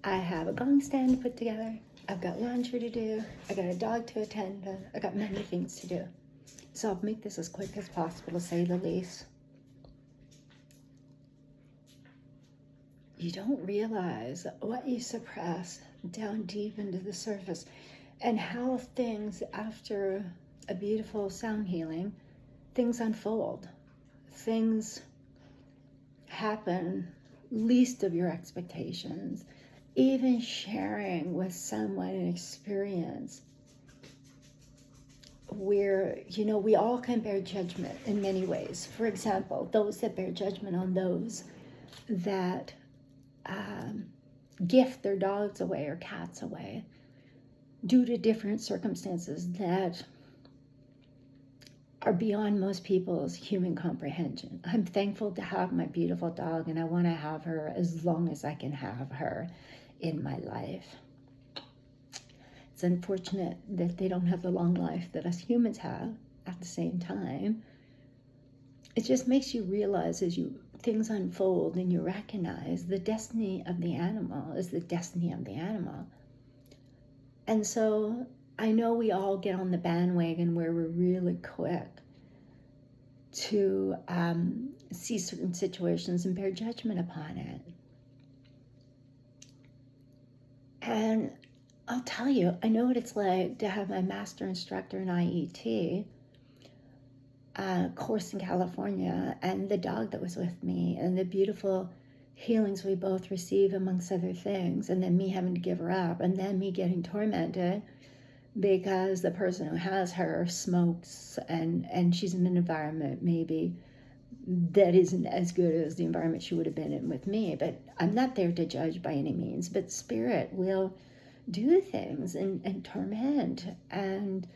I have a gong stand to put together. I've got laundry to do. I got a dog to attend to. I got many things to do. So I'll make this as quick as possible, to say the least. You don't realize what you suppress down deep into the surface, and how things, after a beautiful sound healing, things unfold. Things happen least of your expectations. Even sharing with someone an experience where, we all can bear judgment in many ways. For example, those that bear judgment on those that gift their dogs away or cats away due to different circumstances that are beyond most people's human comprehension. I'm thankful to have my beautiful dog, and I want to have her as long as I can have her in my life. It's unfortunate that they don't have the long life that us humans have at the same time. It just makes you realize, as things unfold and you recognize, the destiny of the animal is the destiny of the animal. And so I know we all get on the bandwagon where we're really quick to see certain situations and bear judgment upon it. And I'll tell you, I know what it's like to have my master instructor in IET course in California, and the dog that was with me, and the beautiful healings we both receive, amongst other things, and then me having to give her up, and then me getting tormented because the person who has her smokes, and she's in an environment maybe that isn't as good as the environment she would have been in with me. But I'm not there to judge by any means, but spirit will do things and torment and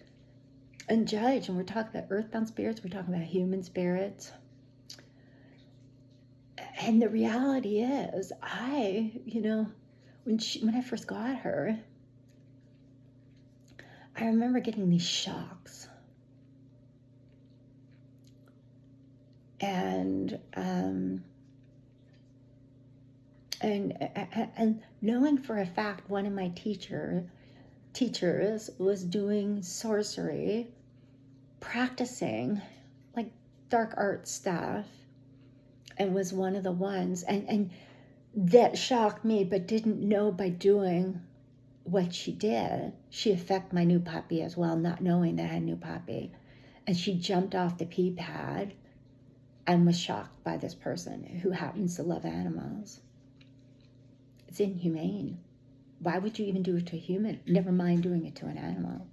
judge. And we're talking about earthbound spirits, we're talking about human spirits. And the reality is, when I first got her, I remember getting these shocks. And knowing for a fact one of my teachers was doing sorcery, practicing like dark art stuff, and was one of the ones, and that shocked me, but didn't know by doing what she did, she affected my new puppy as well, not knowing that I had a new puppy. And she jumped off the pee pad and was shocked by this person who happens to love animals. It's inhumane. Why would you even do it to a human? Never mind doing it to an animal.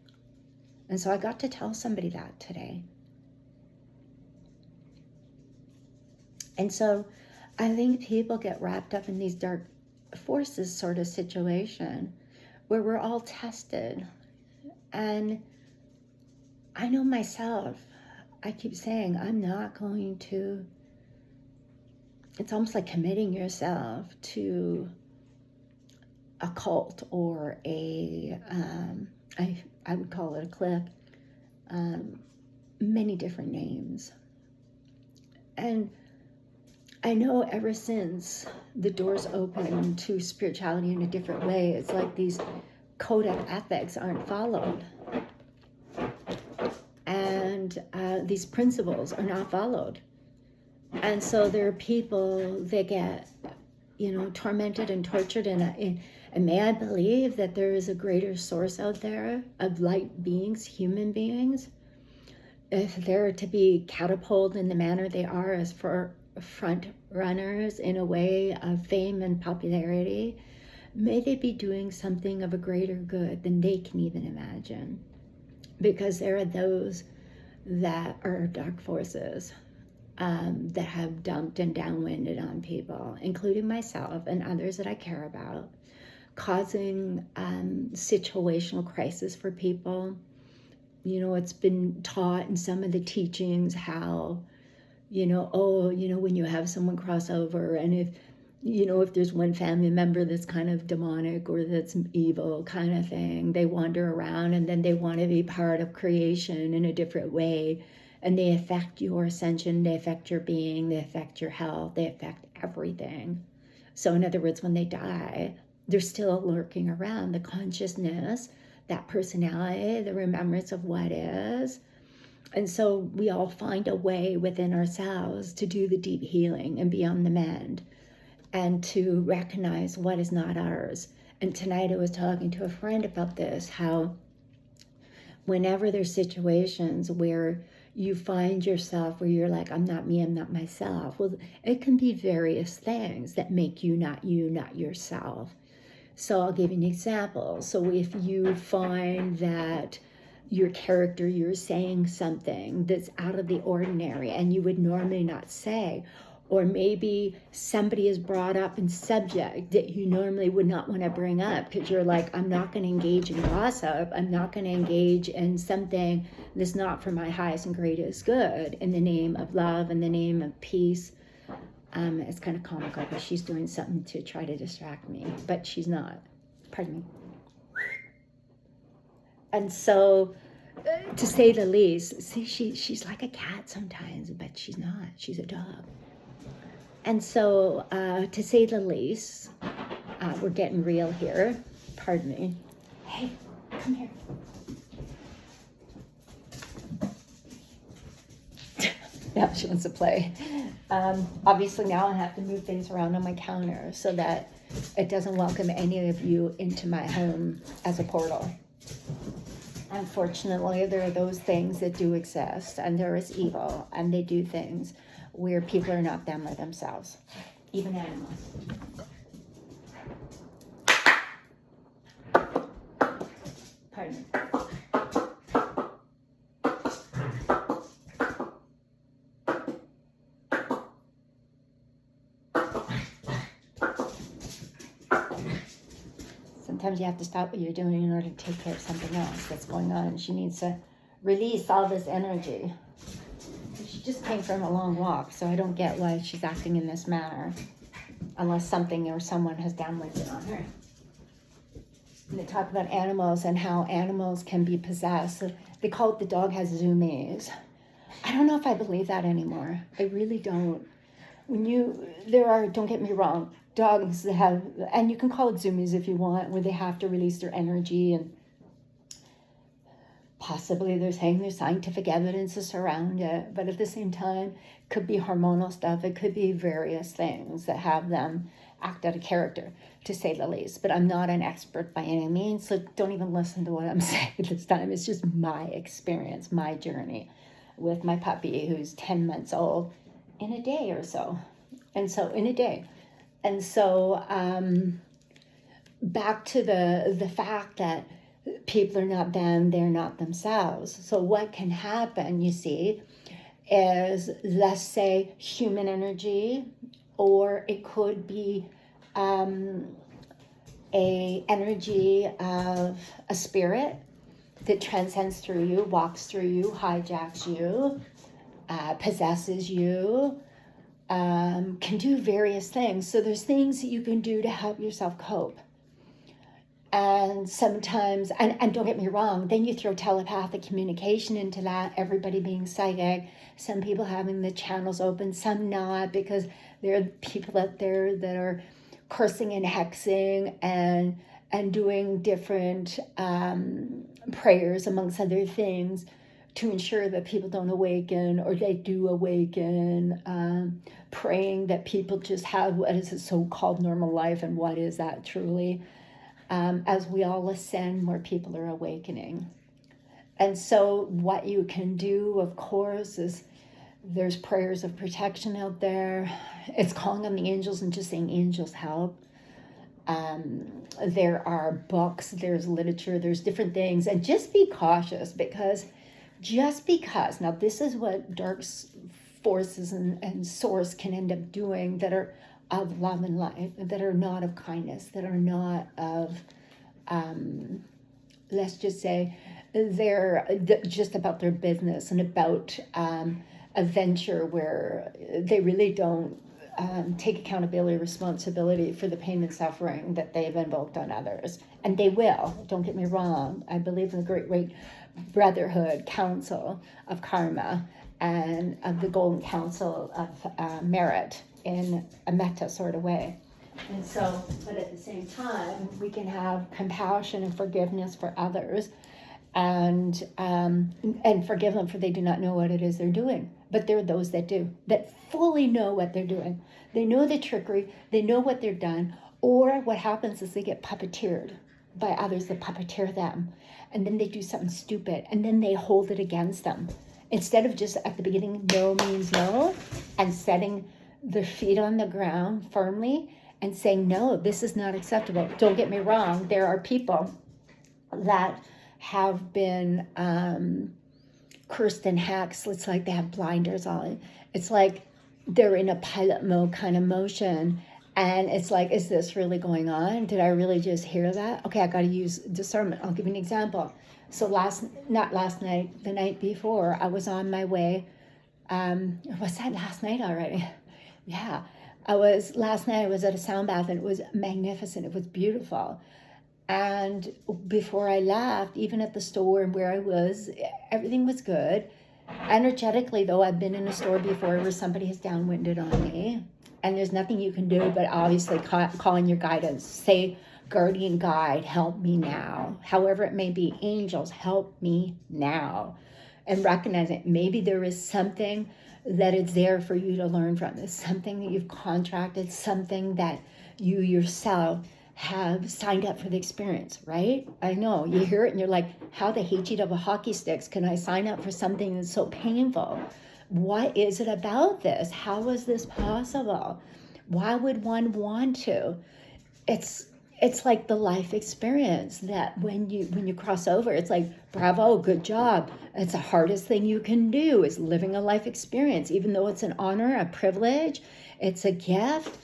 And so I got to tell somebody that today. And so I think people get wrapped up in these dark forces sort of situation where we're all tested. And I know myself, I keep saying, I'm not going to, it's almost like committing yourself to a cult or I would call it a clique, many different names. And I know ever since the doors opened to spirituality in a different way, it's like these code of ethics aren't followed. And these principles are not followed. And so there are people that get, tormented and tortured. And may I believe that there is a greater source out there of light beings, human beings, if they're to be catapulted in the manner they are as for front runners in a way of fame and popularity, may they be doing something of a greater good than they can even imagine. Because there are those that are dark forces that have dumped and downwinded on people, including myself and others that I care about, causing situational crisis for people. It's been taught in some of the teachings how, when you have someone cross over, and if there's one family member that's kind of demonic or that's evil kind of thing, they wander around and then they want to be part of creation in a different way. And they affect your ascension, they affect your being, they affect your health, they affect everything. So in other words, when they die, they're still lurking around. The consciousness, that personality, the remembrance of what is. And so we all find a way within ourselves to do the deep healing and be on the mend and to recognize what is not ours. And tonight I was talking to a friend about this, how whenever there's situations where you find yourself where you're like, I'm not me, I'm not myself. Well, it can be various things that make you, not yourself. So I'll give you an example. So if you find that your character, you're saying something that's out of the ordinary and you would normally not say, or maybe somebody is brought up in subject that you normally would not want to bring up because you're like, I'm not going to engage in gossip. I'm not going to engage in something that's not for my highest and greatest good in the name of love, in the name of peace. It's kind of comical because she's doing something to try to distract me, but she's not. Pardon me. And so, to say the least, see, she's like a cat sometimes, but she's not. She's a dog. And so, to say the least, we're getting real here. Pardon me. Hey, come here. Now she wants to play. Obviously now I have to move things around on my counter so that it doesn't welcome any of you into my home as a portal. Unfortunately, there are those things that do exist, and there is evil, and they do things where people are not them or themselves, even animals. Pardon me. Sometimes you have to stop what you're doing in order to take care of something else that's going on. She needs to release all this energy. She just came from a long walk, so I don't get why she's acting in this manner unless something or someone has downloaded on her. And they talk about animals and how animals can be possessed. They call it the dog has zoomies. I don't know if I believe that anymore. I really don't. Don't get me wrong, dogs that have, and you can call it zoomies if you want, where they have to release their energy, and possibly they're saying there's scientific evidence to surround it, but at the same time, it could be hormonal stuff, it could be various things that have them act out of character, to say the least. But I'm not an expert by any means, so don't even listen to what I'm saying this time. It's just my experience, my journey with my puppy who's 10 months old in a day or so. And so back to the fact that people are not them, they're not themselves. So what can happen, you see, is, let's say, human energy, or it could be a energy of a spirit that transcends through you, walks through you, hijacks you, possesses you, can do various things. So there's things that you can do to help yourself cope. And sometimes, and don't get me wrong, then you throw telepathic communication into that, everybody being psychic, some people having the channels open, some not, because there are people out there that are cursing and hexing and doing different prayers, amongst other things, to ensure that people don't awaken, or they do awaken, praying that people just have what is a so-called normal life, and what is that truly? As we all ascend, more people are awakening. And so what you can do, of course, is there's prayers of protection out there. It's calling on the angels and just saying, angels help. There are books, there's literature, there's different things. And just be cautious, because now this is what dark forces and source can end up doing, that are of love and light, that are not of kindness, that are not of, let's just say, they're just about their business and about a venture where they really don't take accountability, responsibility for the pain and suffering that they've invoked on others. And they will, don't get me wrong. I believe in the great brotherhood council of karma and of the golden council of merit in a meta sort of way. And so, but at the same time, we can have compassion and forgiveness for others, and forgive them for they do not know what it is they're doing. But there are those that do, that fully know what they're doing. They know the trickery, they know what they've done, or what happens is they get puppeteered by others that puppeteer them. And then they do something stupid, and then they hold it against them. Instead of just at the beginning, no means no, and setting their feet on the ground firmly and saying, no, this is not acceptable. Don't get me wrong, there are people that have been cursed and hacks. It's like they have blinders on. It's like they're in a pilot mode kind of motion. And it's like, is this really going on? Did I really just hear that? Okay, I got to use discernment. I'll give you an example. So not last night, the night before, I was on my way. Was that last night already? Yeah. Last night I was at a sound bath, and it was magnificent. It was beautiful. And before I left, even at the store and where I was, everything was good. Energetically, though, I've been in a store before where somebody has downwinded on me. And there's nothing you can do but obviously call in your guidance. Say, guardian guide, help me now. However it may be, angels, help me now. And recognize it. Maybe there is something that is there for you to learn from. It's something that you've contracted, something that you yourself have signed up for the experience, right? I know, you hear it and you're like, how the hatchet of a hockey sticks can I sign up for something that's so painful? What is it about this? How is this possible? Why would one want to? It's like the life experience that when you cross over, it's like, bravo, good job. It's the hardest thing you can do is living a life experience, even though it's an honor, a privilege, it's a gift.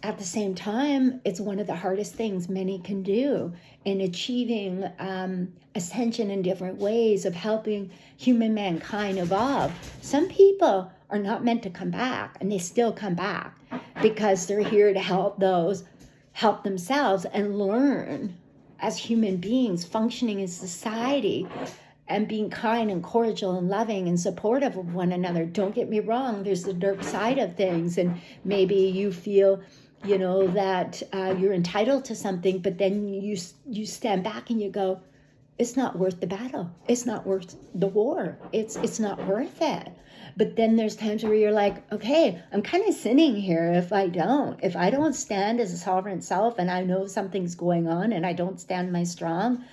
At the same time, it's one of the hardest things many can do in achieving ascension in different ways of helping human mankind evolve. Some people are not meant to come back, and they still come back because they're here to help themselves and learn as human beings functioning in society and being kind and cordial and loving and supportive of one another. Don't get me wrong, there's the dark side of things, and maybe you feel that you're entitled to something, but then you stand back and you go, it's not worth the battle. It's not worth the war. It's not worth it. But then there's times where you're like, okay, I'm kind of sinning here if I don't stand as a sovereign self, and I know something's going on and I don't stand my strong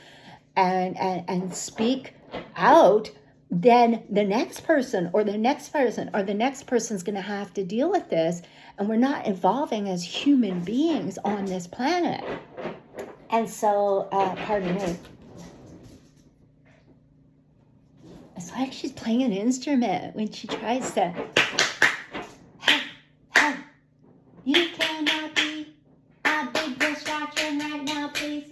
and speak out, then the next person or the next person or the next person's going to have to deal with this. And we're not evolving as human beings on this planet. And so, pardon me. It's like she's playing an instrument when she tries to, hey, you cannot be a big distraction right now, please.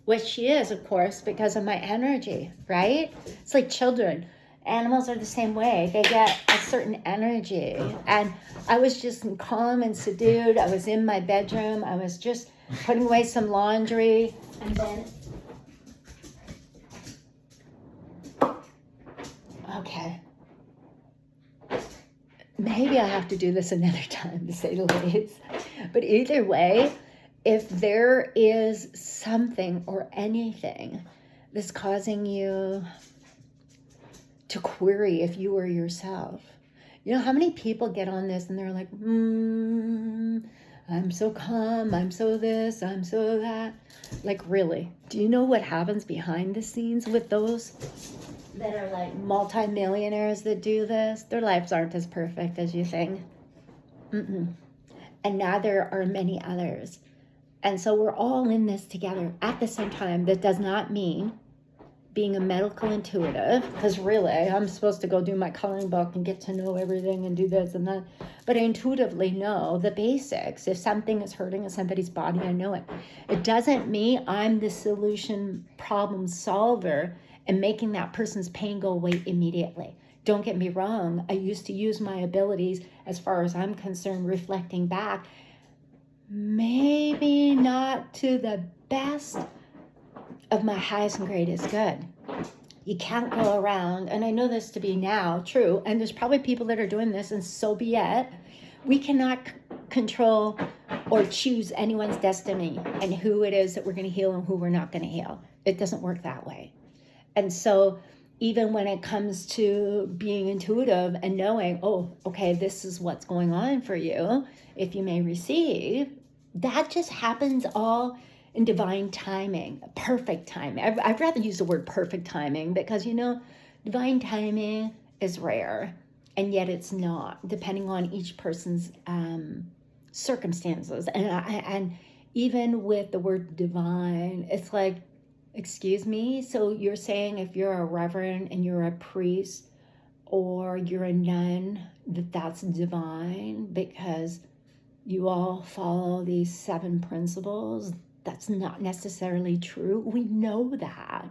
Which she is, of course, because of my energy, right? It's like children. Animals are the same way. They get a certain energy. And I was just calm and subdued. I was in my bedroom. I was just putting away some laundry. And then, okay. Maybe I'll have to do this another time, to say the least. But either way, if there is something or anything that's causing you to query if you are yourself. You know how many people get on this and they're like, I'm so calm, I'm so this, I'm so that. Like, really? Do you know what happens behind the scenes with those that are like multimillionaires that do this? Their lives aren't as perfect as you think. And now there are many others. And so we're all in this together at the same time. That does not mean being a medical intuitive, because really I'm supposed to go do my coloring book and get to know everything and do this and that, but I intuitively know the basics. If something is hurting in somebody's body, I know it. It doesn't mean I'm the solution problem solver and making that person's pain go away immediately. Don't get me wrong, I used to use my abilities, as far as I'm concerned, reflecting back, maybe not to the best of my highest and greatest good. You can't go around, and I know this to be now true, and there's probably people that are doing this, and so be it, We cannot control or choose anyone's destiny and who it is that we're going to heal and who we're not going to heal. It doesn't work that way. And so even when it comes to being intuitive and knowing, oh, okay, this is what's going on for you, if you may receive, that just happens all in divine timing, perfect timing. I'd rather use the word perfect timing because, divine timing is rare, and yet it's not, depending on each person's circumstances. And even with the word divine, it's like, excuse me, so you're saying if you're a reverend and you're a priest or you're a nun, that's divine because you all follow these 7 principles? That's not necessarily true. We know that.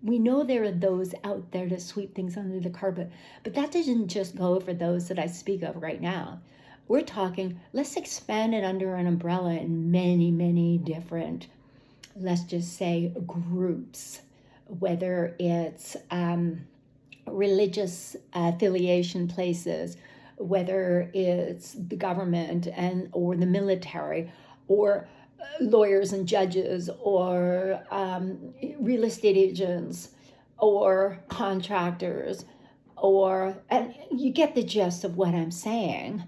We know there are those out there to sweep things under the carpet, but that doesn't just go for those that I speak of right now. We're talking, let's expand it under an umbrella in many, many different, let's just say, groups, whether it's religious affiliation places, whether it's the government or the military, or lawyers and judges, or real estate agents, or contractors, and you get the gist of what I'm saying.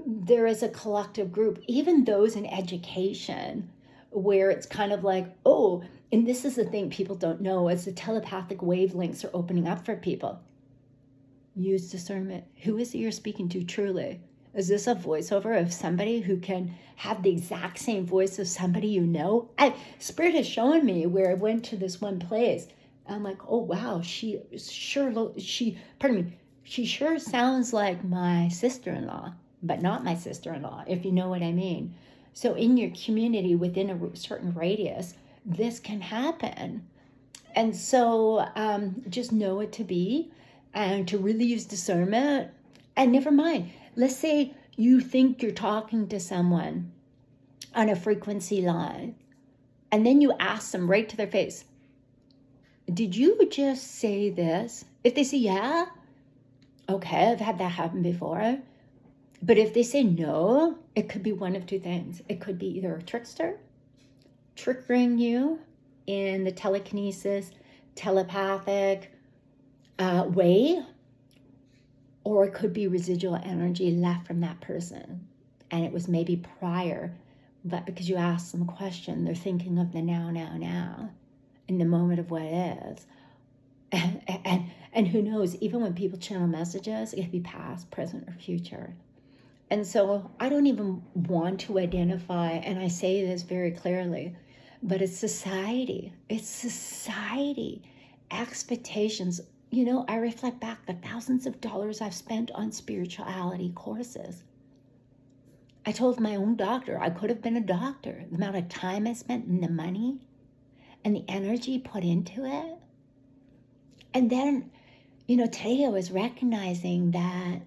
There is a collective group, even those in education, where it's kind of like, oh, and this is the thing people don't know, as the telepathic wavelengths are opening up for people. Use discernment. Who is it you're speaking to truly? Is this a voiceover of somebody who can have the exact same voice of somebody you know? Spirit has shown me where I went to this one place. I'm like, oh wow, she sure sounds like my sister-in-law, but not my sister-in-law, if you know what I mean. So in your community, within a certain radius, this can happen. And so just know it to be, and to really use discernment. And never mind, let's say you think you're talking to someone on a frequency line, and then you ask them right to their face, did you just say this? If they say, yeah, okay, I've had that happen before. But if they say no, it could be one of 2 things. It could be either a trickster, triggering you in the telekinesis, telepathic way, or it could be residual energy left from that person. And it was maybe prior, but because you asked them a question, they're thinking of the now, in the moment of what is. And who knows, even when people channel messages, it could be past, present, or future. And so I don't even want to identify, and I say this very clearly, but it's society. It's society. Expectations. I reflect back the thousands of dollars I've spent on spirituality courses. I told my own doctor I could have been a doctor. The amount of time I spent and the money and the energy put into it. And then, today I was recognizing that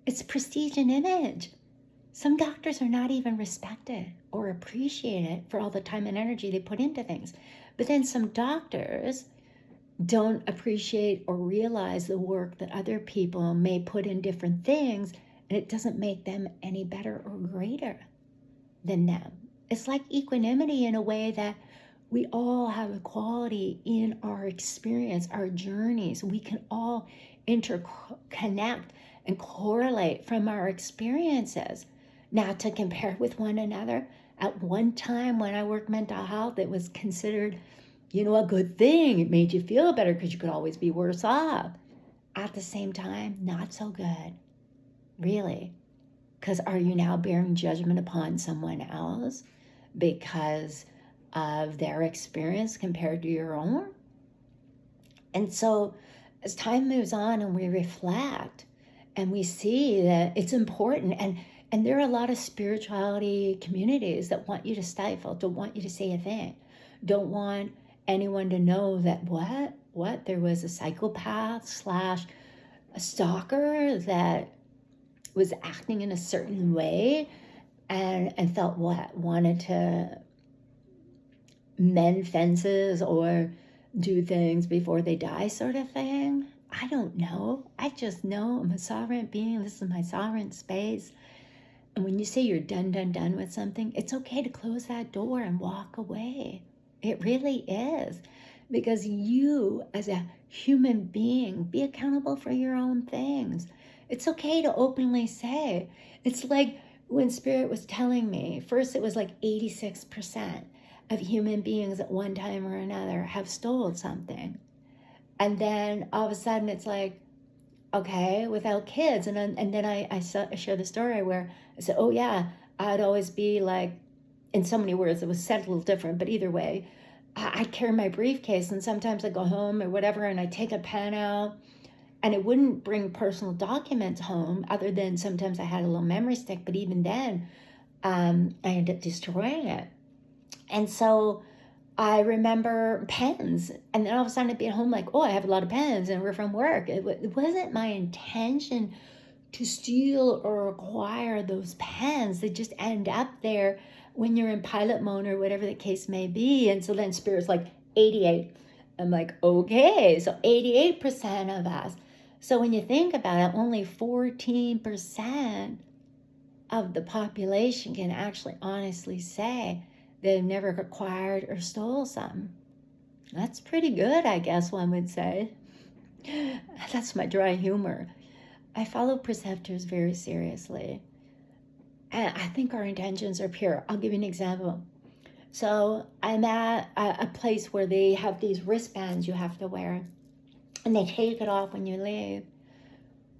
it's prestige and image. Some doctors are not even respected or appreciated for all the time and energy they put into things. But then some doctors don't appreciate or realize the work that other people may put in different things, and it doesn't make them any better or greater than them. It's like equanimity in a way that we all have equality in our experience, our journeys. We can all interconnect and correlate from our experiences. Now, to compare with one another, at one time when I worked mental health, it was considered, a good thing. It made you feel better because you could always be worse off. At the same time, not so good. Really. Because are you now bearing judgment upon someone else because of their experience compared to your own? And so as time moves on and we reflect and we see that it's important, and there are a lot of spirituality communities that want you to stifle, don't want you to say a thing, don't want anyone to know that there was a psychopath / a stalker that was acting in a certain way and felt wanted to mend fences or do things before they die, sort of thing. I don't know. I just know I'm a sovereign being. This is my sovereign space. And when you say you're done with something, it's okay to close that door and walk away. It really is. Because you, as a human being, be accountable for your own things. It's okay to openly say. It's like when Spirit was telling me, first it was like 86% of human beings at one time or another have stolen something. And then all of a sudden it's like, okay, without kids. And then I share the story where I said, oh yeah, I'd always be like, in so many words, it was said a little different, but either way, I'd carry my briefcase and sometimes I'd go home or whatever and I'd take a pen out and it wouldn't bring personal documents home other than sometimes I had a little memory stick, but even then I ended up destroying it. And so I remember pens, and then all of a sudden I'd be at home like, oh, I have a lot of pens and we're from work. It wasn't my intention to steal or acquire those pens. They just end up there when you're in pilot mode or whatever the case may be. And so then Spirit's like 88. I'm like, okay, so 88% of us. So when you think about it, only 14% of the population can actually honestly say they've never acquired or stole something. That's pretty good, I guess one would say. That's my dry humor. I follow preceptors very seriously. And I think our intentions are pure. I'll give you an example. So I'm at a place where they have these wristbands you have to wear, and they take it off when you leave.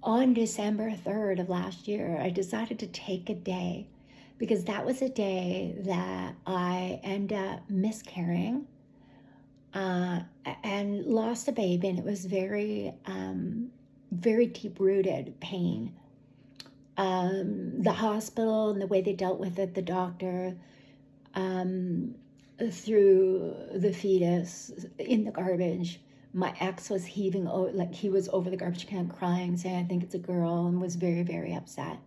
On December 3rd of last year, I decided to take a day because that was a day that I ended up miscarrying and lost a baby, and it was very, very deep-rooted pain. The hospital and the way they dealt with it, the doctor, threw the fetus in the garbage. My ex was heaving, like he was over the garbage can crying, saying, I think it's a girl, and was very, very upset.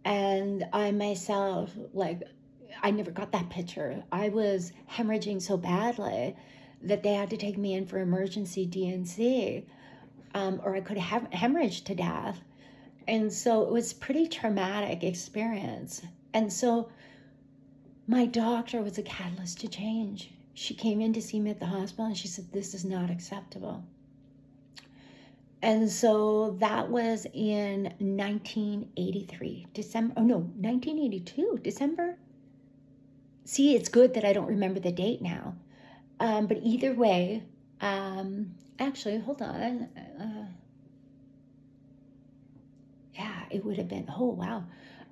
And I myself, like, I never got that picture. I was hemorrhaging so badly that they had to take me in for emergency DNC, or I could have hemorrhaged to death. And so it was a pretty traumatic experience. And so my doctor was a catalyst to change. She came in to see me at the hospital and she said, this is not acceptable. And so that was in 1983, 1982, December. See, it's good that I don't remember the date now. But either way, actually, hold on. Yeah, it would have been, oh, wow.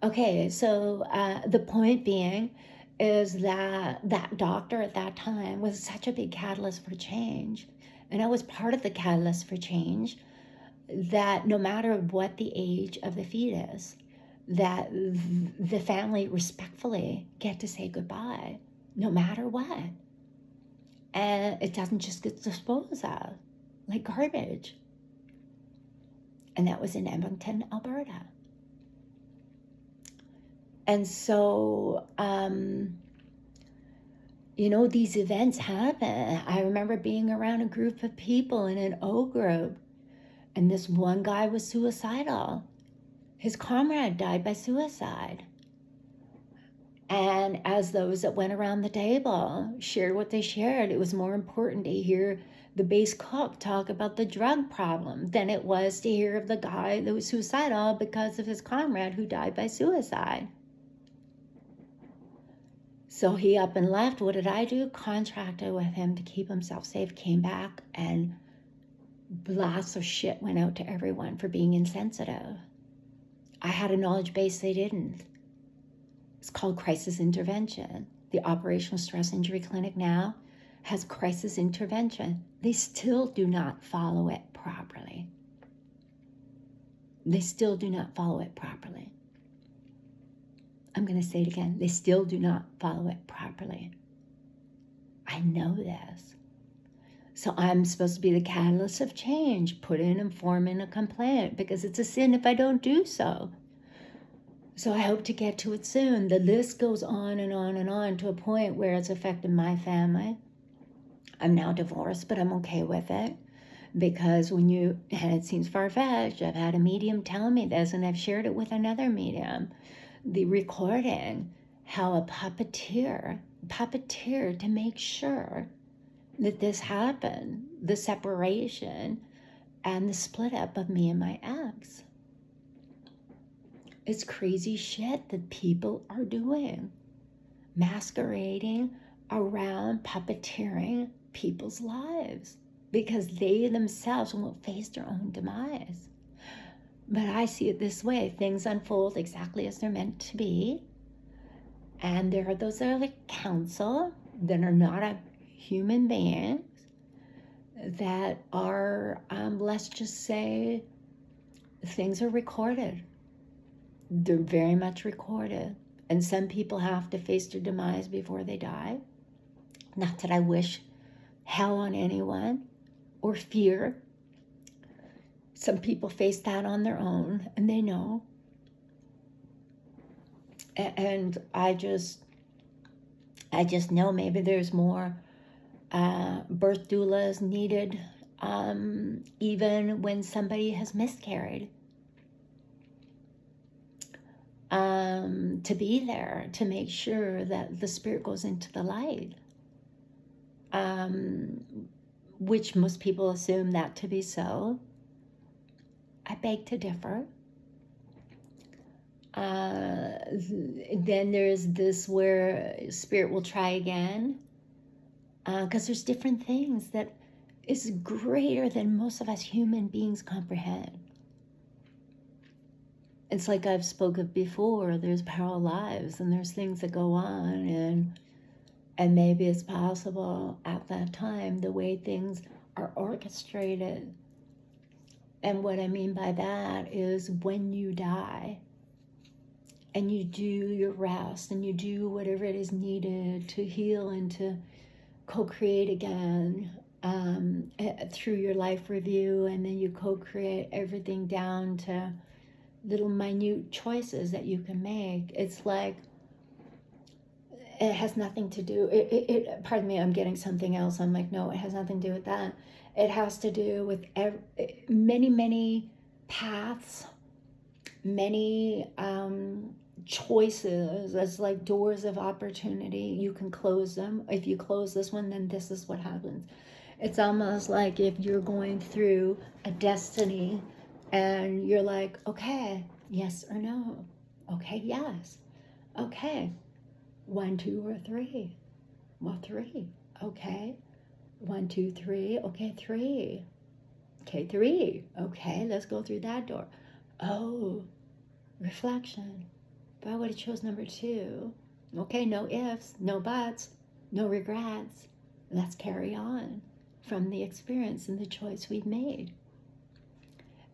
Okay, so the point being is that that doctor at that time was such a big catalyst for change. And I was part of the catalyst for change, that no matter what the age of the fetus, that the family respectfully get to say goodbye, no matter what. And it doesn't just get disposed of like garbage. And that was in Edmonton, Alberta. And so, these events happen. I remember being around a group of people in an O group, and this one guy was suicidal. His comrade died by suicide. And as those that went around the table shared what they shared, it was more important to hear the base cook talk about the drug problem than it was to hear of the guy that was suicidal because of his comrade who died by suicide. So he up and left. What did I do? Contracted with him to keep himself safe, came back, and blasts of shit went out to everyone for being insensitive. I had a knowledge base they didn't. It's called crisis intervention. The Operational Stress Injury Clinic now has crisis intervention. They still do not follow it properly. They still do not follow it properly. I'm going to say it again. They still do not follow it properly. I know this. So I'm supposed to be the catalyst of change, put in and form in a complaint, because it's a sin if I don't do so. So I hope to get to it soon. The list goes on and on and on to a point where it's affected my family. I'm now divorced, but I'm okay with it, because and it seems far-fetched, I've had a medium tell me this, and I've shared it with another medium, the recording how a puppeteered to make sure that this happened, the separation and the split up of me and my ex. It's crazy shit that people are doing, masquerading around puppeteering people's lives because they themselves won't face their own demise. But I see it this way: things unfold exactly as they're meant to be. And there are those that are like counsel that are not a human beings that are, let's just say, things are recorded. They're very much recorded. And some people have to face their demise before they die. Not that I wish hell on anyone or fear. Some people face that on their own and they know. And I just know maybe there's more birth doulas needed even when somebody has miscarried. To be there, to make sure that the spirit goes into the light. Which most people assume that to be so. I beg to differ. Then there's this where spirit will try again. Because there's different things that is greater than most of us human beings comprehend. It's like I've spoken before, there's parallel lives and there's things that go on, and maybe it's possible at that time the way things are orchestrated. And what I mean by that is when you die and you do your rest and you do whatever it is needed to heal and to co-create again through your life review, and then you co-create everything down to little minute choices that you can make. It's like it has nothing to do, pardon me, I'm getting something else. I'm like, no, it has nothing to do with that. It has to do with many paths, many choices. As like doors of opportunity. You can close them. If you close this one, then this is what happens. It's almost like if you're going through a destiny and you're like, okay, yes or no? Okay, yes. Okay. 1, 2, or 3. Well, 3. Okay. 1, 2, 3. Okay, 3. Okay, 3. Okay, let's go through that door. Oh, reflection. But I would have chose number 2. Okay, no ifs, no buts, no regrets. Let's carry on from the experience and the choice we've made.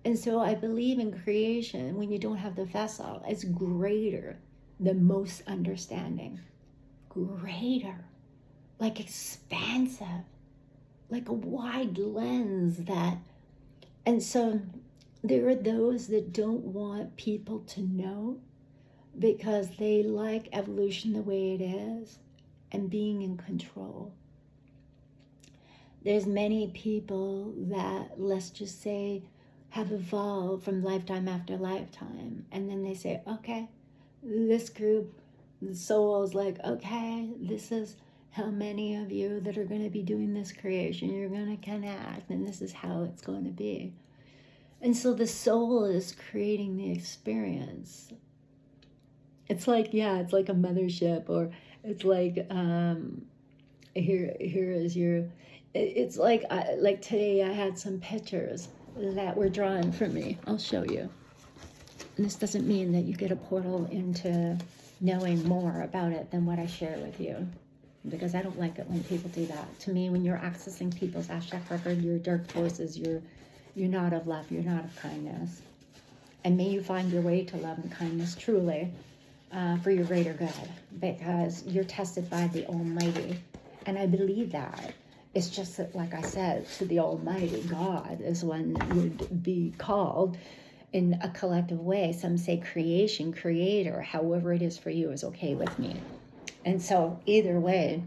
And so I believe in creation, when you don't have the vessel, it's greater than most understanding. Greater, like expansive, like a wide lens that, and so there are those that don't want people to know because they like evolution the way it is and being in control. There's many people that, let's just say, have evolved from lifetime after lifetime, and then they say, okay, this group, the soul is like, okay, this is how many of you that are going to be doing this creation, you're going to connect, and this is how it's going to be. And so the soul is creating the experience. It's like, yeah, it's like a mothership, or it's like, here is your, it's like today I had some pictures that were drawn for me. I'll show you. And this doesn't mean that you get a portal into knowing more about it than what I share with you, because I don't like it when people do that. To me, when you're accessing people's Ashtak record, your dark forces, you're not of love, you're not of kindness. And may you find your way to love and kindness truly for your greater good, because you're tested by the Almighty. And I believe that. It's just that, like I said, to the Almighty, God is one would be called in a collective way. Some say creation, creator, however it is for you is okay with me. And so either way,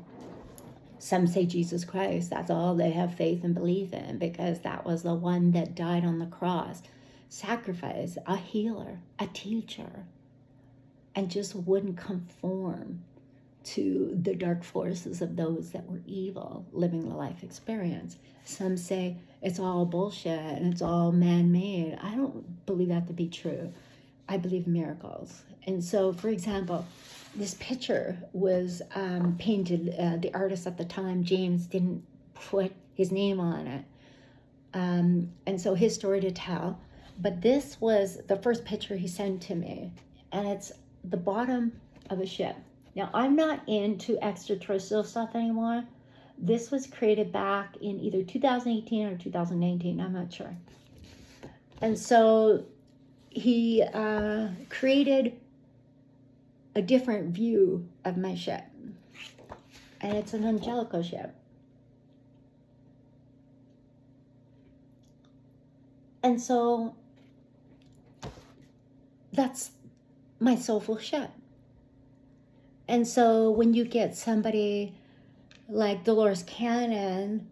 some say Jesus Christ, that's all they have faith and belief in, because that was the one that died on the cross, sacrificed, a healer, a teacher, and just wouldn't conform to the dark forces of those that were evil living the life experience. Some say it's all bullshit and it's all man-made. I don't believe that to be true. I believe miracles. And so, for example, this picture was painted, the artist at the time, James, didn't put his name on it. And so his story to tell. But this was the first picture he sent to me, and it's the bottom of a ship. Now, I'm not into extraterrestrial stuff anymore. This was created back in either 2018 or 2019, I'm not sure. And so he created a different view of my ship. And it's an angelical ship. And so that's my soulful ship. And so when you get somebody like Dolores Cannon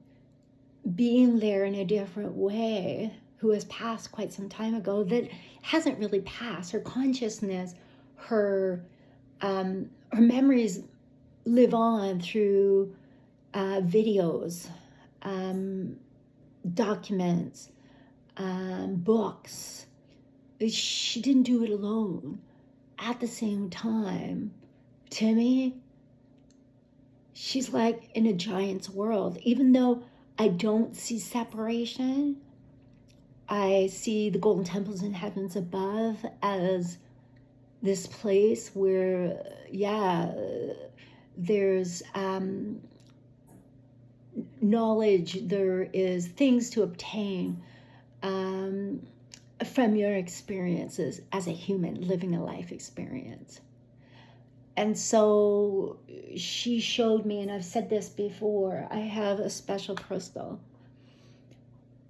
being there in a different way, who has passed quite some time ago, that hasn't really passed. Her consciousness, her memories live on through videos, documents, books. She didn't do it alone. At the same time, to me, she's like in a giant's world. Even though I don't see separation, I see the golden temples in heavens above as this place where, there's knowledge, there is things to obtain from your experiences as a human living a life experience. And so she showed me, and I've said this before, I have a special crystal.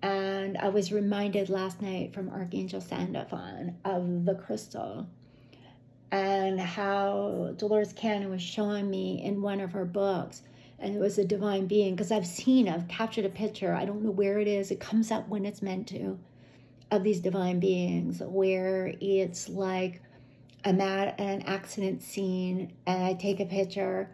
And I was reminded last night from Archangel Sandalphon of the crystal and how Dolores Cannon was showing me in one of her books. And it was a divine being, because I've captured a picture. I don't know where it is. It comes up when it's meant to, of these divine beings, where it's like I'm at an accident scene and I take a picture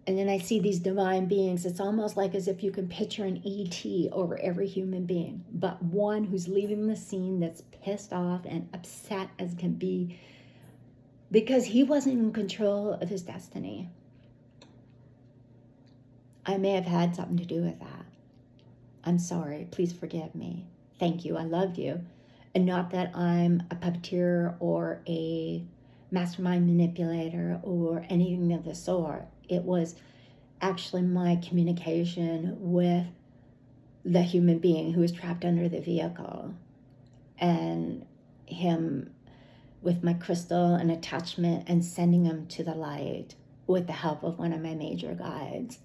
and then I see these divine beings. It's almost like as if you can picture an ET over every human being, but one who's leaving the scene that's pissed off and upset as can be because he wasn't in control of his destiny. I may have had something to do with that. I'm sorry. Please forgive me. Thank you. I love you. And not that I'm a puppeteer or a mastermind manipulator or anything of the sort. It was actually my communication with the human being who was trapped under the vehicle, and him with my crystal and attachment and sending him to the light with the help of one of my major guides,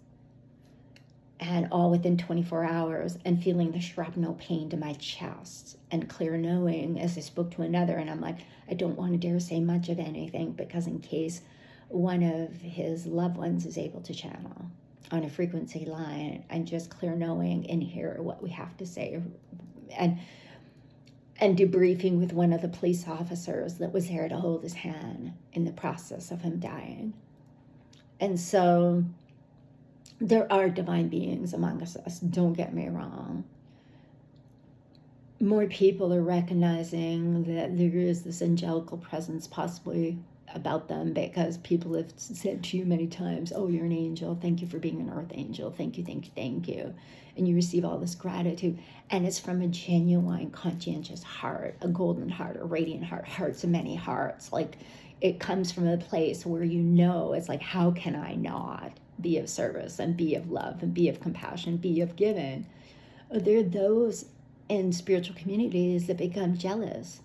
and all within 24 hours, and feeling the shrapnel pain to my chest and clear knowing as I spoke to another. And I'm like, I don't want to dare say much of anything, because in case one of his loved ones is able to channel on a frequency line, and just clear knowing and hear what we have to say, and debriefing with one of the police officers that was there to hold his hand in the process of him dying. And so there are divine beings among us, don't get me wrong. More people are recognizing that there is this angelical presence possibly about them, because people have said to you many times, oh, you're an angel, thank you for being an earth angel, thank you, thank you, thank you. And you receive all this gratitude, and it's from a genuine, conscientious heart, a golden heart, a radiant heart, hearts of many hearts. Like, it comes from a place where you know, it's like, how can I not be of service and be of love and be of compassion, be of giving? There are those in spiritual communities that become jealous,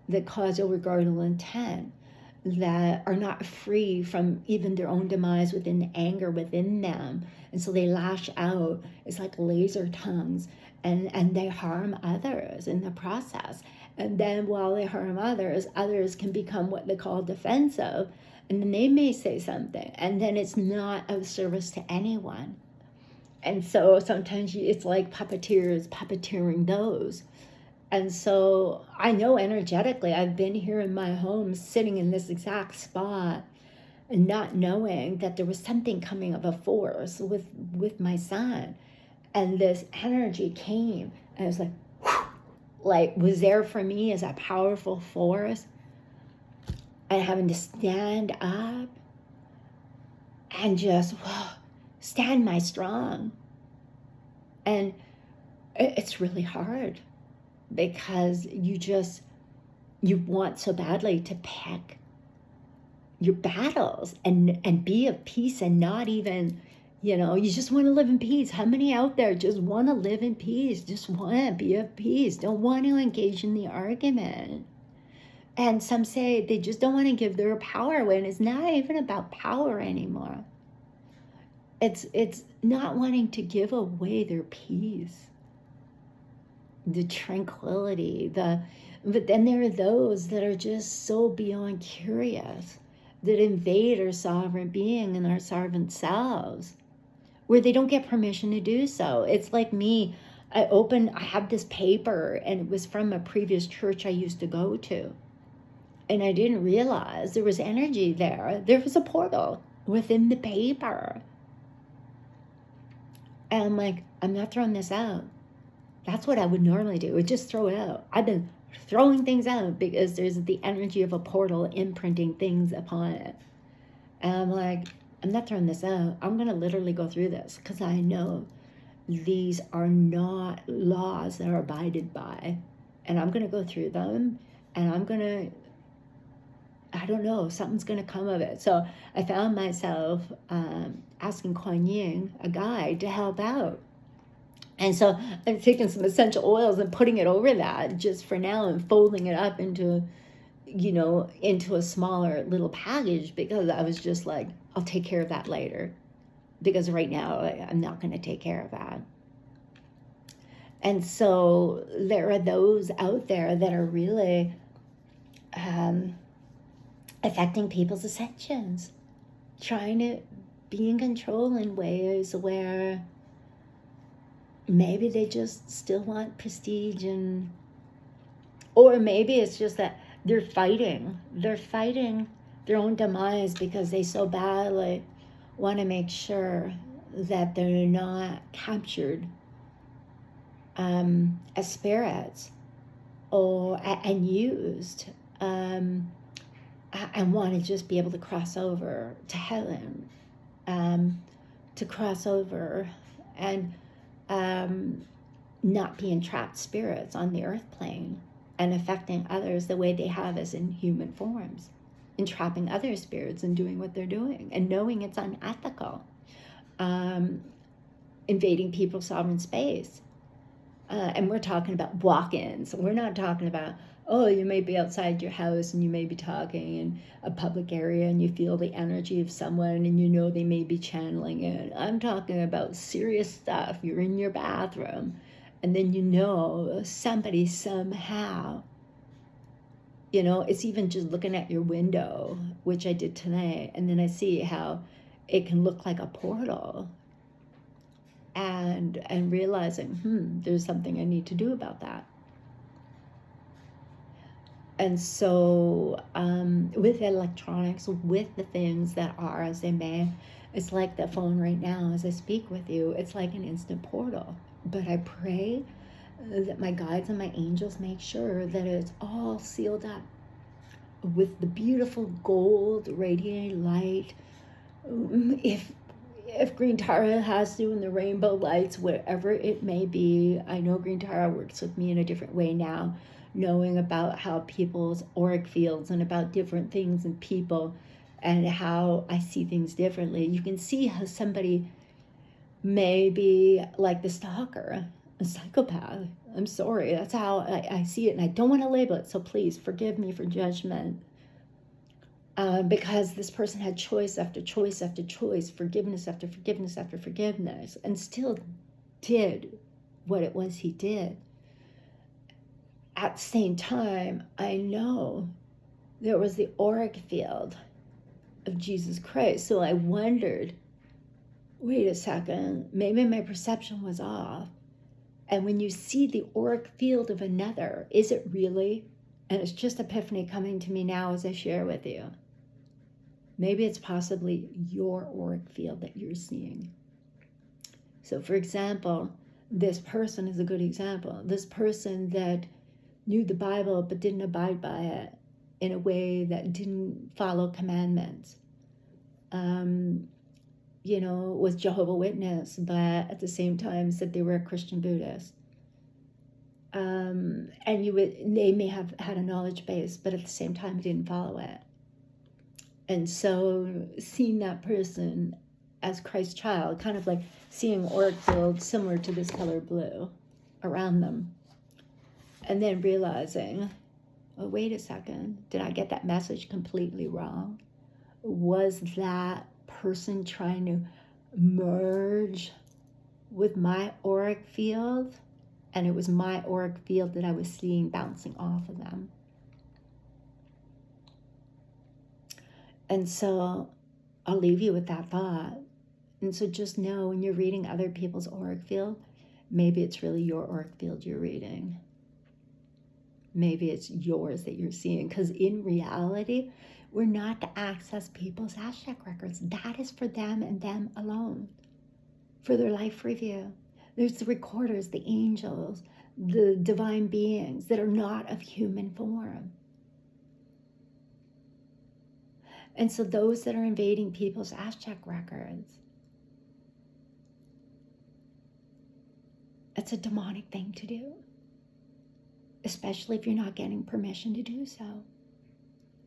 that cause overguarded intent, that are not free from even their own demise within the anger within them. And so they lash out. It's like laser tongues, and they harm others in the process. And then while they harm others, others can become what they call defensive. And then they may say something, and then it's not of service to anyone. And so sometimes it's like puppeteers puppeteering those. And so I know energetically, I've been here in my home sitting in this exact spot and not knowing that there was something coming of a force with my son. And this energy came and it was like, whew, like was there for me as a powerful force, and having to stand up and just stand my strong. And it's really hard because you want so badly to pick your battles and be of peace, and not even, you just want to live in peace. How many out there just want to live in peace, just want to be of peace, don't want to engage in the argument? And some say they just don't want to give their power away, and it's not even about power anymore. It's not wanting to give away their peace, the tranquility, but then there are those that are just so beyond curious, that invade our sovereign being and our sovereign selves, where they don't get permission to do so. It's like me, I have this paper, and it was from a previous church I used to go to. And I didn't realize there was energy there. There was a portal within the paper. And I'm like, I'm not throwing this out. That's what I would normally do, would just throw it out. I've been throwing things out because there's the energy of a portal imprinting things upon it. And I'm like, I'm not throwing this out. I'm going to literally go through this because I know these are not laws that are abided by. And I'm going to go through them, and I'm going to, I don't know, something's going to come of it. So I found myself asking Kuan Yin, a guide, to help out. And so I'm taking some essential oils and putting it over that just for now, and folding it up into a smaller little package, because I was just like, I'll take care of that later, because right now I'm not going to take care of that. And so there are those out there that are really affecting people's ascensions, trying to be in control in ways where maybe they just still want prestige, or maybe it's just that they're fighting their own demise because they so badly want to make sure that they're not captured as spirits and used, and want to just be able to cross over to heaven, to cross over and not be entrapped spirits on the earth plane and affecting others the way they have as in human forms, entrapping other spirits and doing what they're doing and knowing it's unethical, invading people's sovereign space. And we're talking about walk-ins. We're not talking about, oh, you may be outside your house and you may be talking in a public area and you feel the energy of someone and you know they may be channeling it. I'm talking about serious stuff. You're in your bathroom and then somebody somehow, it's even just looking at your window, which I did tonight, and then I see how it can look like a portal, and realizing, there's something I need to do about that. And so with electronics, with the things that are as they may, it's like the phone right now as I speak with you, it's like an instant portal. But I pray that my guides and my angels make sure that it's all sealed up with the beautiful gold radiating light. If Green Tara has to, and the rainbow lights, whatever it may be, I know Green Tara works with me in a different way now, knowing about how people's auric fields and about different things and people and how I see things differently. You can see how somebody may be like the stalker, a psychopath. I'm sorry, that's how I see it, and I don't want to label it, so please forgive me for judgment. Because this person had choice after choice after choice, forgiveness after forgiveness after forgiveness, and still did what it was he did. At the same time, I know there was the auric field of Jesus Christ. So I wondered, wait a second, maybe my perception was off. And when you see the auric field of another, is it really? And it's just epiphany coming to me now as I share with you. Maybe it's possibly your auric field that you're seeing. So for example, this person is a good example. This person that knew the Bible but didn't abide by it in a way that didn't follow commandments. Was Jehovah's Witness, but at the same time said they were a Christian Buddhist. And they may have had a knowledge base, but at the same time didn't follow it. And so seeing that person as Christ's child, kind of like seeing auric field similar to this color blue around them. And then realizing, oh, wait a second, did I get that message completely wrong? Was that person trying to merge with my auric field? And it was my auric field that I was seeing bouncing off of them. And so I'll leave you with that thought. And so just know when you're reading other people's auric field, maybe it's really your auric field you're reading. Maybe it's yours that you're seeing. Because in reality, we're not to access people's hashtag records. That is for them and them alone. For their life review. There's the recorders, the angels, the divine beings that are not of human form. And so those that are invading people's hashtag records, it's a demonic thing to do. Especially if you're not getting permission to do so.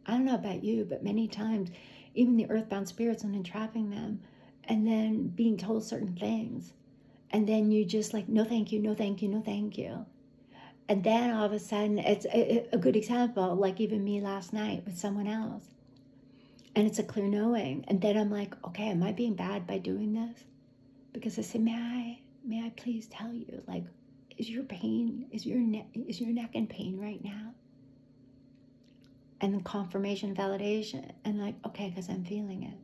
I don't know about you, but many times, even the earthbound spirits and entrapping them, and then being told certain things. And then you just like, no, thank you, no, thank you, no, thank you. And then all of a sudden, it's a good example, like even me last night with someone else. And it's a clear knowing. And then I'm like, okay, am I being bad by doing this? Because I said, may I please tell you, like, is your neck in pain right now? And then confirmation, validation, and like, okay, because I'm feeling it.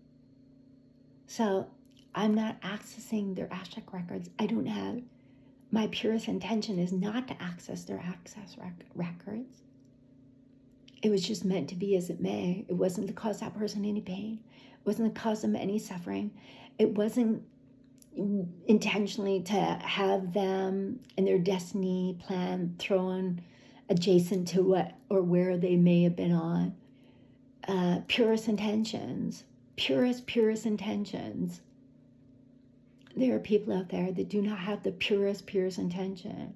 So I'm not accessing their hashtag records. My purest intention is not to access their records. It was just meant to be as it may. It wasn't to cause that person any pain. It wasn't to cause them any suffering. It wasn't intentionally to have them and their destiny plan thrown adjacent to what or where they may have been on. Purest intentions. Purest intentions. There are people out there that do not have the purest intention.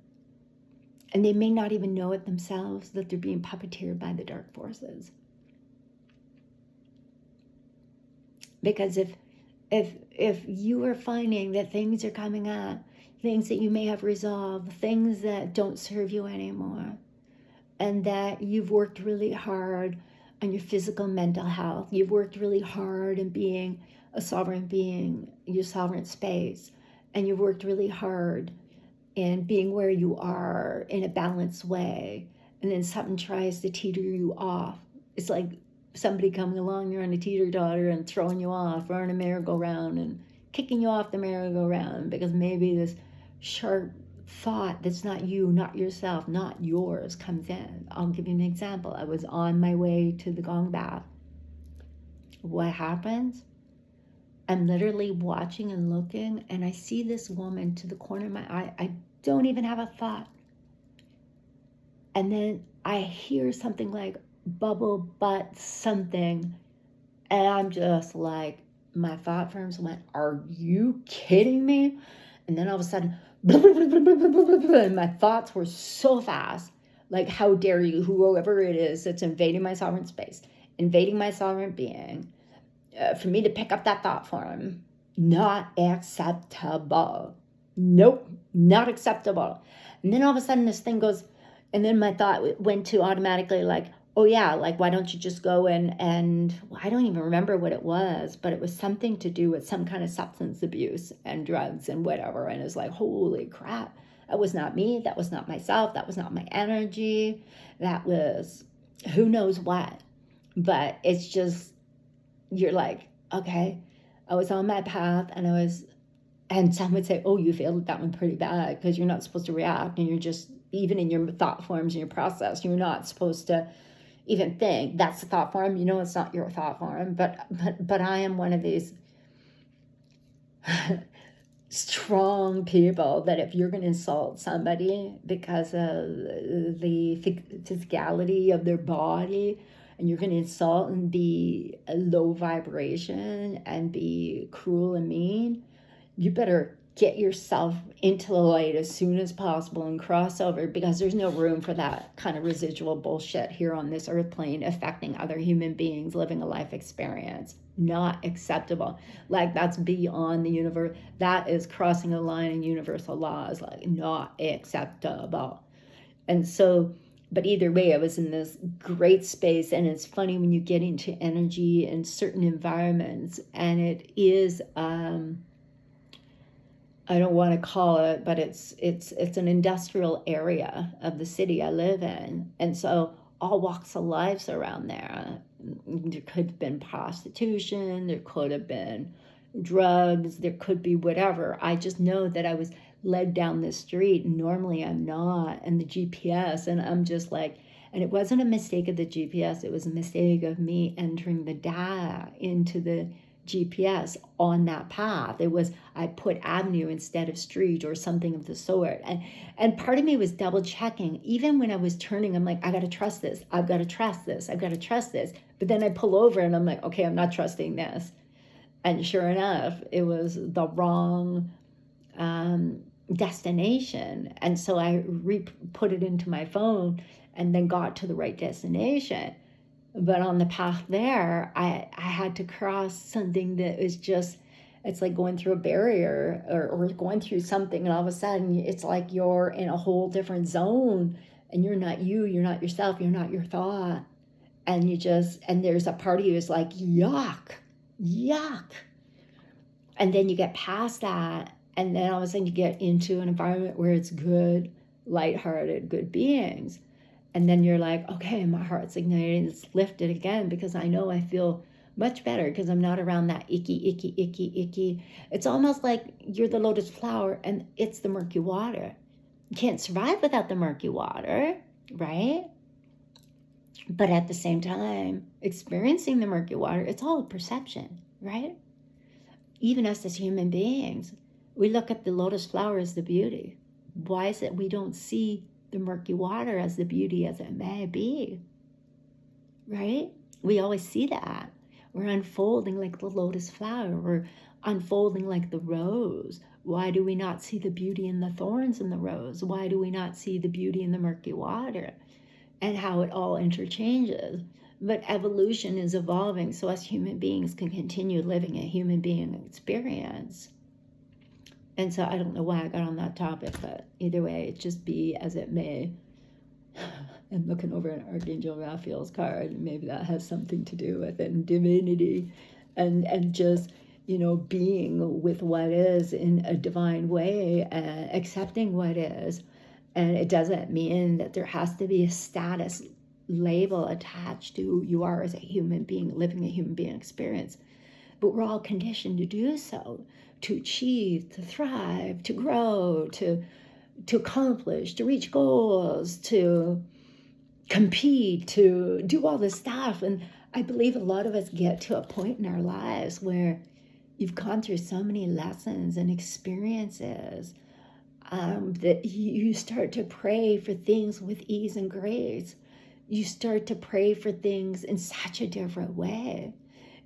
And they may not even know it themselves, that they're being puppeteered by the dark forces. Because if you are finding that things are coming up, things that you may have resolved, things that don't serve you anymore, and that you've worked really hard on your physical and mental health, you've worked really hard in being a sovereign being, your sovereign space, and you've worked really hard and being where you are in a balanced way, and then something tries to teeter you off. It's like somebody coming along, you're on a teeter-totter and throwing you off, or on a merry-go-round and kicking you off the merry-go-round because maybe this sharp thought that's not you, not yourself, not yours comes in. I'll give you an example. I was on my way to the gong bath. What happens? I'm literally watching and looking, and I see this woman to the corner of my eye. I don't even have a thought. And then I hear something like bubble butt something, and I'm just like, my thought forms went, are you kidding me? And then all of a sudden, and my thoughts were so fast, like, how dare you, whoever it is that's invading my sovereign space, invading my sovereign being, for me to pick up that thought form. Not acceptable. Nope, not acceptable. And then all of a sudden this thing goes, and then my thought went to automatically like, oh yeah, like, why don't you just go and I don't even remember what it was, but it was something to do with some kind of substance abuse and drugs and whatever. And it's like, holy crap, that was not me. That was not myself. That was not my energy. That was who knows what. But it's just, you're like, okay, I was on my path and I was And some would say, oh, you failed that one pretty bad because you're not supposed to react, and you're just, even in your thought forms and your process, you're not supposed to even think. That's the thought form. You know, it's not your thought form. But I am one of these strong people that if you're going to insult somebody because of the physicality of their body, and you're going to insult and be a low vibration and be cruel and mean, you better get yourself into the light as soon as possible and cross over, because there's no room for that kind of residual bullshit here on this earth plane affecting other human beings living a life experience. Not acceptable. Like, that's beyond the universe. That is crossing a line in universal laws, like not acceptable. And so, but either way, I was in this great space. And it's funny when you get into energy in certain environments, and it is I don't want to call it, but it's an industrial area of the city I live in. And so all walks of life around there. There could have been prostitution, there could have been drugs, there could be whatever. I just know that I was led down this street, and normally I'm not, and the GPS, and I'm just like, and it wasn't a mistake of the GPS, it was a mistake of me entering the data into the GPS on that path. It was, I put avenue instead of street or something of the sort. And part of me was double checking. Even when I was turning, I'm like, I got to trust this. I've got to trust this. I've got to trust this. But then I pull over and I'm like, okay, I'm not trusting this. And sure enough, it was the wrong destination. And so I put it into my phone and then got to the right destination. But on the path there, I had to cross something that was just, it's like going through a barrier or going through something, and all of a sudden it's like you're in a whole different zone, and you're not you, you're not yourself, you're not your thought. And you just, and there's a part of you is like, yuck, yuck. And then you get past that, and then all of a sudden you get into an environment where it's good, lighthearted, good beings. And then you're like, okay, my heart's ignited, it's lifted again, because I know I feel much better because I'm not around that icky, icky, icky, icky. It's almost like you're the lotus flower and it's the murky water. You can't survive without the murky water, right? But at the same time, experiencing the murky water, it's all a perception, right? Even us as human beings, we look at the lotus flower as the beauty. Why is it we don't see the murky water as the beauty as it may be, right? We always see that. We're unfolding like the lotus flower. We're unfolding like the rose. Why do we not see the beauty in the thorns in the rose? Why do we not see the beauty in the murky water? And how it all interchanges. But evolution is evolving so us human beings can continue living a human being experience. And so I don't know why I got on that topic, but either way, it just be as it may. I'm looking over at Archangel Raphael's card, and maybe that has something to do with it, and divinity, and just, you know, being with what is in a divine way, accepting what is. And it doesn't mean that there has to be a status label attached to who you are as a human being, living a human being experience. But we're all conditioned to do so, to achieve, to thrive, to grow, to accomplish, to reach goals, to compete, to do all this stuff. And I believe a lot of us get to a point in our lives where you've gone through so many lessons and experiences that you start to pray for things with ease and grace. You start to pray for things in such a different way.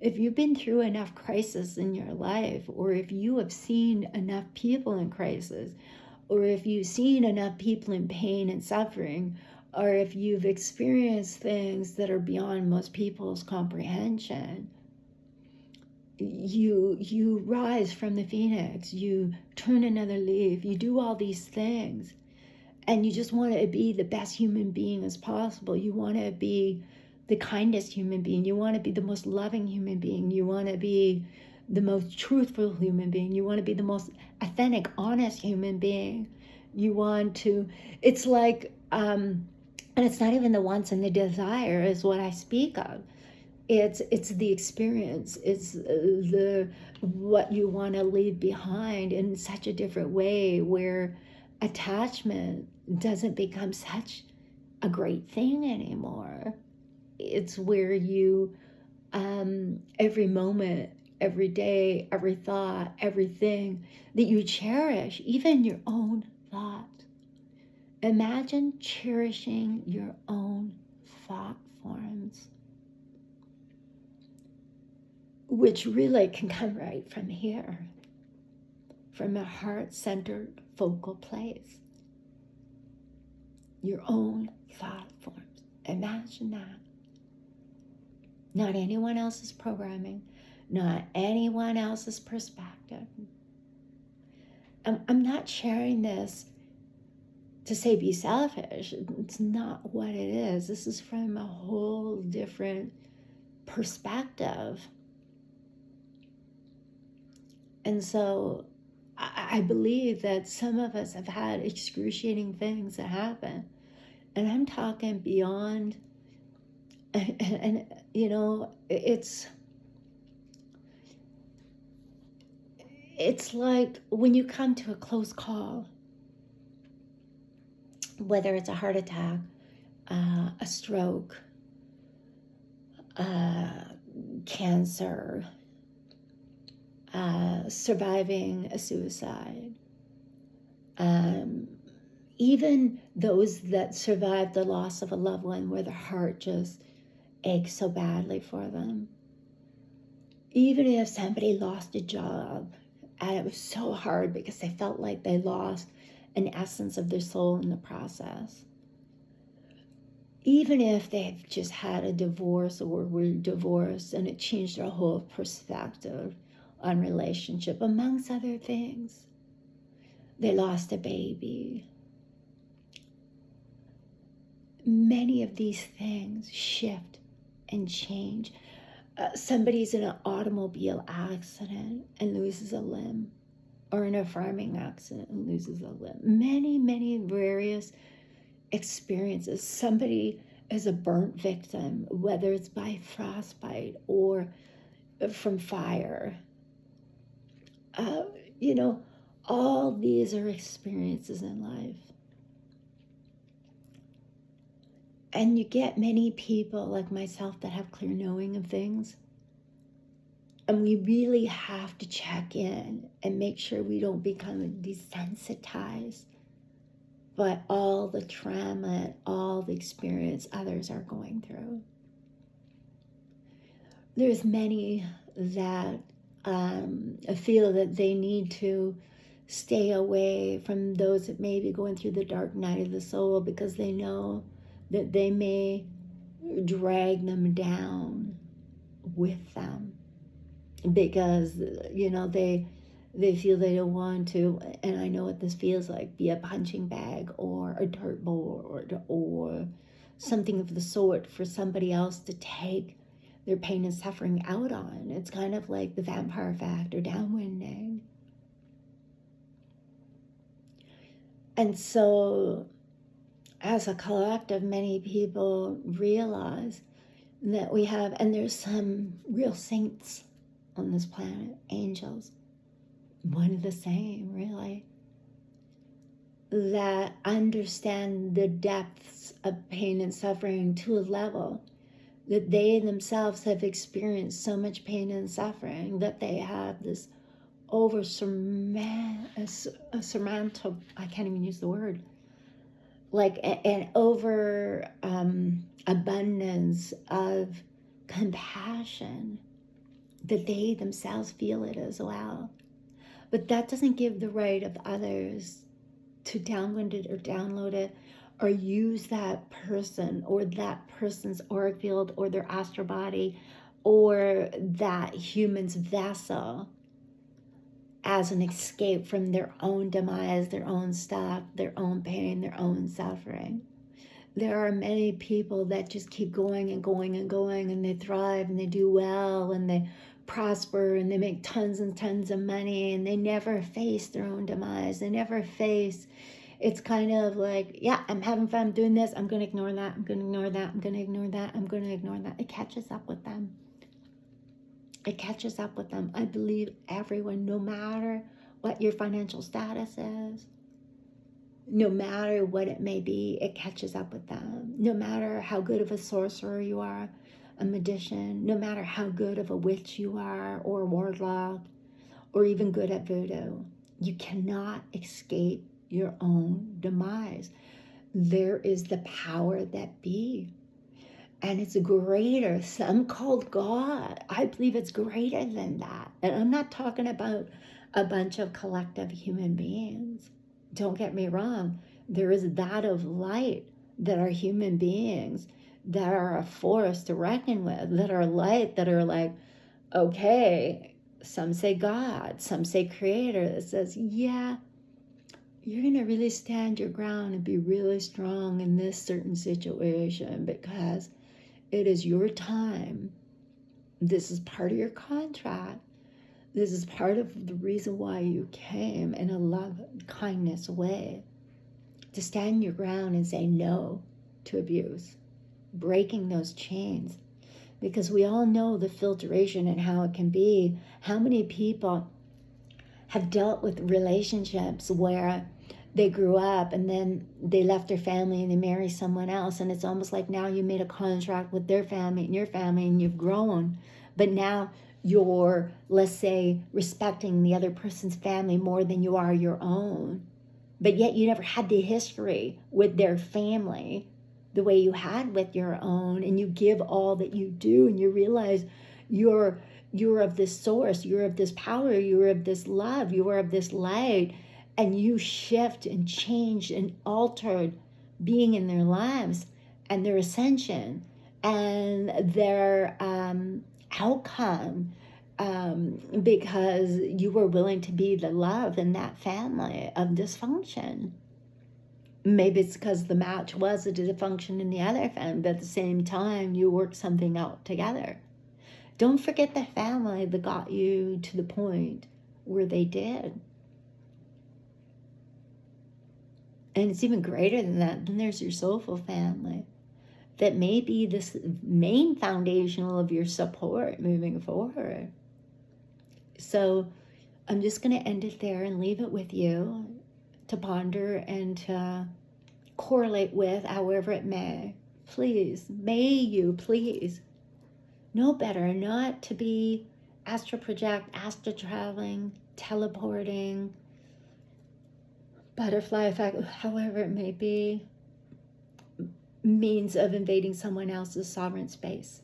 If you've been through enough crisis in your life, or if you have seen enough people in crisis, or if you've seen enough people in pain and suffering, or if you've experienced things that are beyond most people's comprehension, you rise from the phoenix, you turn another leaf, you do all these things, and you just want to be the best human being as possible. You want to be the kindest human being. You want to be the most loving human being. You want to be the most truthful human being. You want to be the most authentic, honest human being. You want to, it's like, and it's not even the wants and the desire is what I speak of. it's the experience, it's the what you want to leave behind in such a different way, where attachment doesn't become such a great thing anymore. It's where you every moment, every day, every thought, everything that you cherish, even your own thought. Imagine cherishing your own thought forms, which really can come right from here, from a heart-centered focal place. Your own thought forms. Imagine that. Not anyone else's programming, not anyone else's perspective. I'm not sharing this to say be selfish. It's not what it is. This is from a whole different perspective. And so I believe that some of us have had excruciating things that happen. And I'm talking beyond, and you know, it's like when you come to a close call, whether it's a heart attack, a stroke, cancer, surviving a suicide, even those that survive the loss of a loved one where their heart just aches so badly for them. Even if somebody lost a job and it was so hard because they felt like they lost an essence of their soul in the process. Even if they've just had a divorce or were divorced and it changed their whole perspective on relationship, amongst other things. They lost a baby. Many of these things shift and change. Somebody's in an automobile accident and loses a limb, or in a farming accident and loses a limb. Many, many various experiences. Somebody is a burnt victim, whether it's by frostbite or from fire. You know, all these are experiences in life. And you get many people like myself that have clear knowing of things. And we really have to check in and make sure we don't become desensitized by all the trauma and all the experience others are going through. There's many that feel that they need to stay away from those that may be going through the dark night of the soul because they know that they may drag them down with them, because you know they feel they don't want to, and I know what this feels like, be a punching bag or a dartboard or something of the sort for somebody else to take their pain and suffering out on. It's kind of like the vampire effect or downwinding. And so as a collective, many people realize that we have, and there's some real saints on this planet, angels, one of the same, really, that understand the depths of pain and suffering to a level that they themselves have experienced so much pain and suffering that they have this surmountable, I can't even use the word, like an over abundance of compassion that they themselves feel it as well. But that doesn't give the right of others to download it or download it or use that person or that person's auric field or their astral body or that human's vessel as an escape from their own demise, their own stuff, their own pain, their own suffering. There are many people that just keep going and going and going, and they thrive and they do well and they prosper and they make tons and tons of money, and they never face their own demise. They never face It's kind of like, yeah, I'm having fun doing this. I'm going to ignore that. I'm going to ignore that. I'm going to ignore that. I'm going to ignore that. It catches up with them. It catches up with them. I believe everyone, no matter what your financial status is, no matter what it may be, it catches up with them. No matter how good of a sorcerer you are, a magician, no matter how good of a witch you are, or a warlock, or even good at voodoo, you cannot escape your own demise. There is the power that be, and it's greater. Some called God. I believe it's greater than that. And I'm not talking about a bunch of collective human beings. Don't get me wrong. There is that of light that are human beings, that are a force to reckon with, that are light, that are like, okay, some say God, some say creator, that says, yeah, you're going to really stand your ground and be really strong in this certain situation because it is your time. This is part of your contract. This is part of the reason why you came in a love and kindness way, to stand your ground and say no to abuse, breaking those chains. Because we all know the filtration and how it can be. How many people have dealt with relationships where they grew up and then they left their family and they marry someone else, and it's almost like now you made a contract with their family and your family and you've grown, but now you're, let's say, respecting the other person's family more than you are your own, but yet you never had the history with their family the way you had with your own, and you give all that you do, and you realize you're of this source, you're of this power, you're of this love, you are of this light, and you shift and change and altered being in their lives and their ascension and their outcome, because you were willing to be the love in that family of dysfunction. Maybe it's because the match was a dysfunction in the other family, but at the same time, you worked something out together. Don't forget the family that got you to the point where they did. And it's even greater than that. Then there's your soulful family that may be this main foundational of your support moving forward. So I'm just going to end it there and leave it with you to ponder and to correlate with however it may. Please, may you please know better not to be astral project, astral traveling, teleporting, butterfly effect, however it may be, means of invading someone else's sovereign space,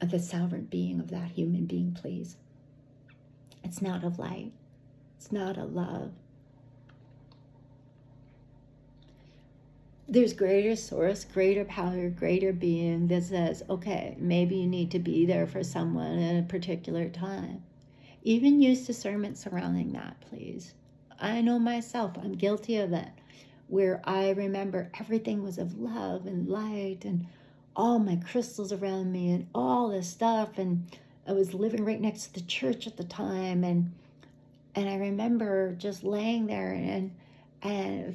of the sovereign being of that human being, please. It's not of light. It's not of love. There's greater source, greater power, greater being that says, okay, maybe you need to be there for someone at a particular time. Even use discernment surrounding that, please. I know myself, I'm guilty of it, where I remember everything was of love and light and all my crystals around me and all this stuff. And I was living right next to the church at the time. And I remember just laying there and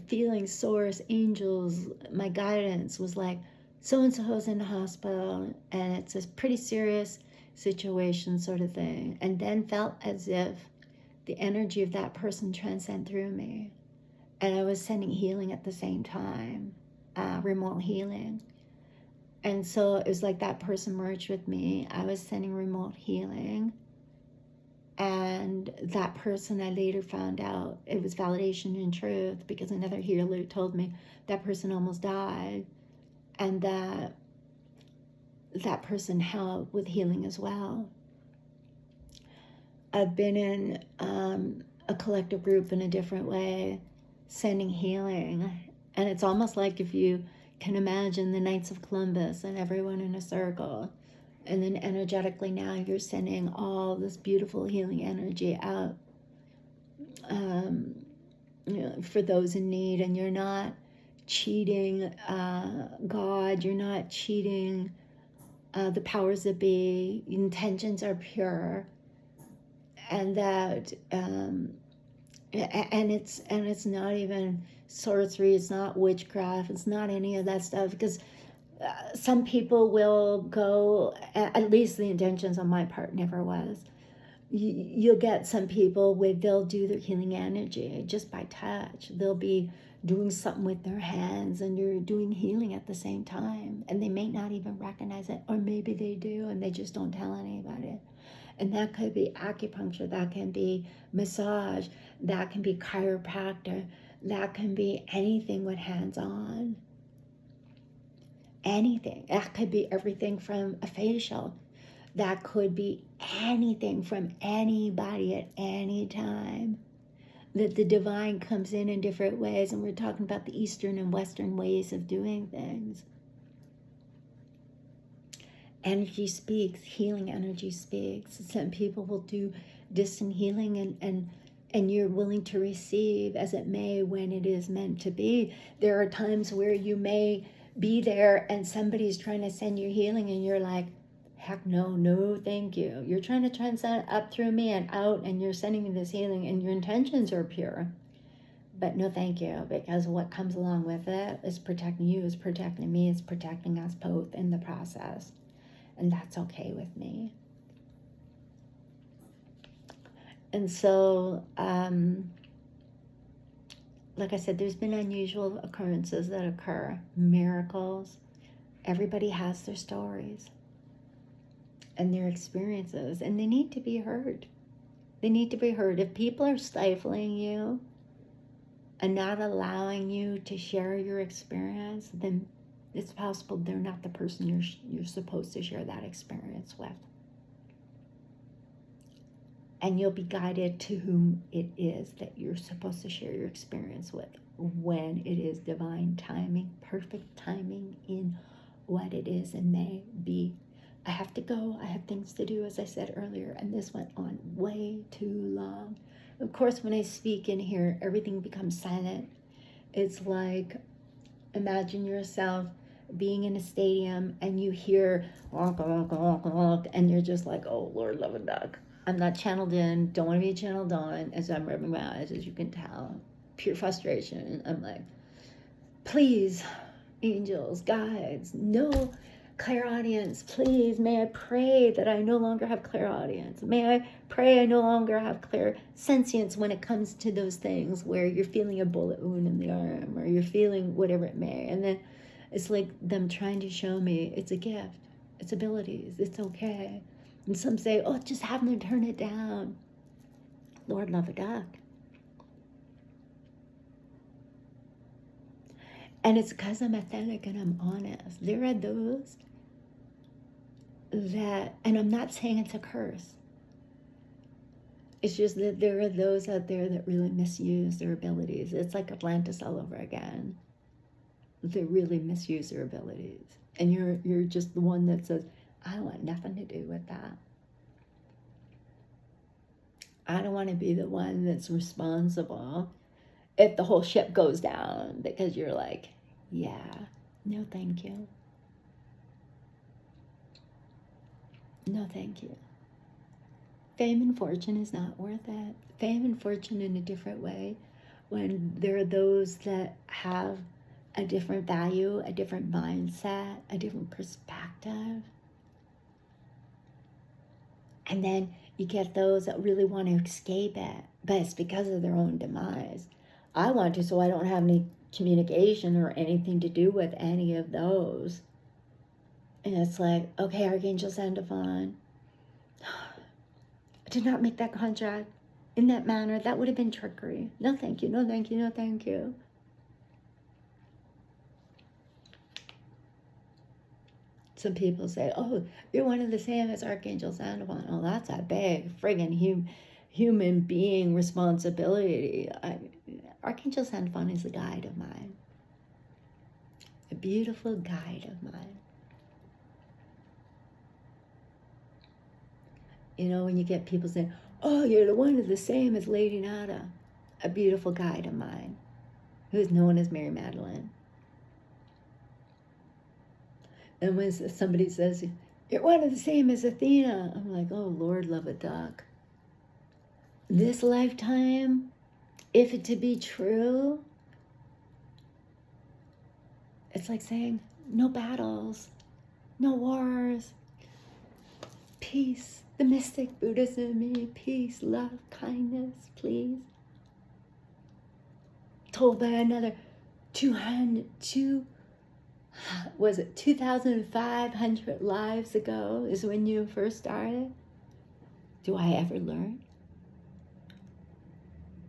feeling source, angels, my guidance was like, so-and-so's in the hospital and it's a pretty serious situation sort of thing. And then felt as if the energy of that person transcend through me. And I was sending healing at the same time, remote healing. And so it was like that person merged with me. I was sending remote healing. And that person, I later found out, it was validation and truth, because another healer told me that person almost died. And that person helped with healing as well. I've been in a collective group in a different way, sending healing. And it's almost like if you can imagine the Knights of Columbus and everyone in a circle. And then energetically now you're sending all this beautiful healing energy out for those in need. And you're not cheating God. You're not cheating the powers that be. Intentions are pure. And that And it's not even sorcery, it's not witchcraft, it's not any of that stuff, because some people will go, at least the intentions on my part never was, you'll get some people where they'll do their healing energy just by touch. They'll be doing something with their hands and you're doing healing at the same time, and they may not even recognize it, or maybe they do and they just don't tell anybody. And that could be acupuncture, that can be massage, that can be chiropractor, that can be anything with hands on. Anything. That could be everything from a facial. That could be anything from anybody at any time. That the divine comes in different ways, and we're talking about the Eastern and Western ways of doing things. Energy speaks, healing energy speaks. Some people will do distant healing, and you're willing to receive as it may when it is meant to be. There are times where you may be there and somebody's trying to send you healing and you're like, heck no, thank you. You're trying to transcend up through me and out, and you're sending me this healing and your intentions are pure. But no thank you, because what comes along with it is protecting you, is protecting me, is protecting us both in the process. And that's okay with me. And so, like I said, there's been unusual occurrences that occur, miracles. Everybody has their stories and their experiences, and they need to be heard. They need to be heard. If people are stifling you and not allowing you to share your experience, then it's possible they're not the person you're supposed to share that experience with. And you'll be guided to whom it is that you're supposed to share your experience with when it is divine timing, perfect timing in what it is and may be. I have to go. I have things to do, as I said earlier, and this went on way too long. Of course, when I speak in here, everything becomes silent. It's like, imagine yourself being in a stadium and you hear honk, honk, honk, honk, and you're just like, oh, Lord, love a duck. I'm not channeled in, don't want to be channeled on, as I'm rubbing my eyes, as you can tell. Pure frustration. I'm like, please, angels, guides, no clairaudience, please. May I pray that I no longer have clairaudience. May I pray I no longer have clairsentience when it comes to those things where you're feeling a bullet wound in the arm, or you're feeling whatever it may. And then it's like them trying to show me it's a gift, it's abilities, it's okay. And some say, oh, just have them turn it down. Lord, love a duck. And it's because I'm authentic and I'm honest. There are those that, and I'm not saying it's a curse. It's just that there are those out there that really misuse their abilities. It's like Atlantis all over again. They really misuse their abilities. And you're just the one that says, I don't want nothing to do with that. I don't want to be the one that's responsible if the whole ship goes down, because you're like, yeah, no thank you. No thank you. Fame and fortune is not worth it. Fame and fortune in a different way, when there are those that have a different value, a different mindset, a different perspective. And then you get those that really want to escape it, but it's because of their own demise. I want to, so I don't have any communication or anything to do with any of those. And it's like, okay, Archangel Sandovan, I did not make that contract in that manner. That would have been trickery. No thank you, no thank you, no thank you. Some people say, oh, you're one of the same as Archangel Sandovan. Oh, that's a big friggin' human being responsibility. Archangel Sandovan is a guide of mine. A beautiful guide of mine. You know, when you get people saying, oh, you're the one of the same as Lady Nada. A beautiful guide of mine, who is known as Mary Magdalene. And when somebody says, you're one of the same as Athena, I'm like, oh, Lord, love a duck. This lifetime, if it to be true, it's like saying no battles, no wars, peace. The mystic Buddhism in me, peace, love, kindness, please. Told by another 2,500 lives ago is when you first started. Do I ever learn?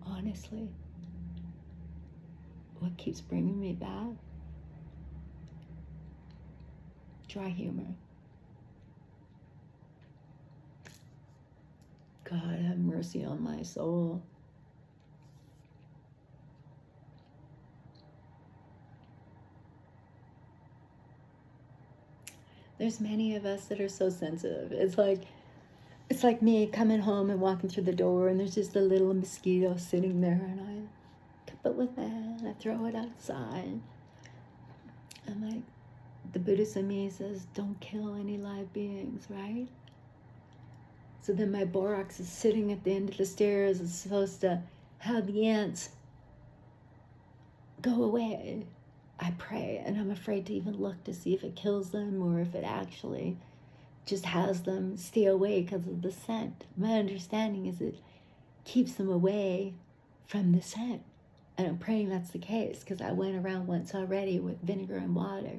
Honestly, what keeps bringing me back? Dry humor. God have mercy on my soul. There's many of us that are so sensitive. It's like me coming home and walking through the door and there's just a little mosquito sitting there and I cup it with that, I throw it outside. I'm like, the Buddhist in me says, don't kill any live beings, right? So then my borax is sitting at the end of the stairs. It's supposed to have the ants go away. I pray, and I'm afraid to even look to see if it kills them or if it actually just has them stay away because of the scent. My understanding is it keeps them away from the scent. And I'm praying that's the case because I went around once already with vinegar and water.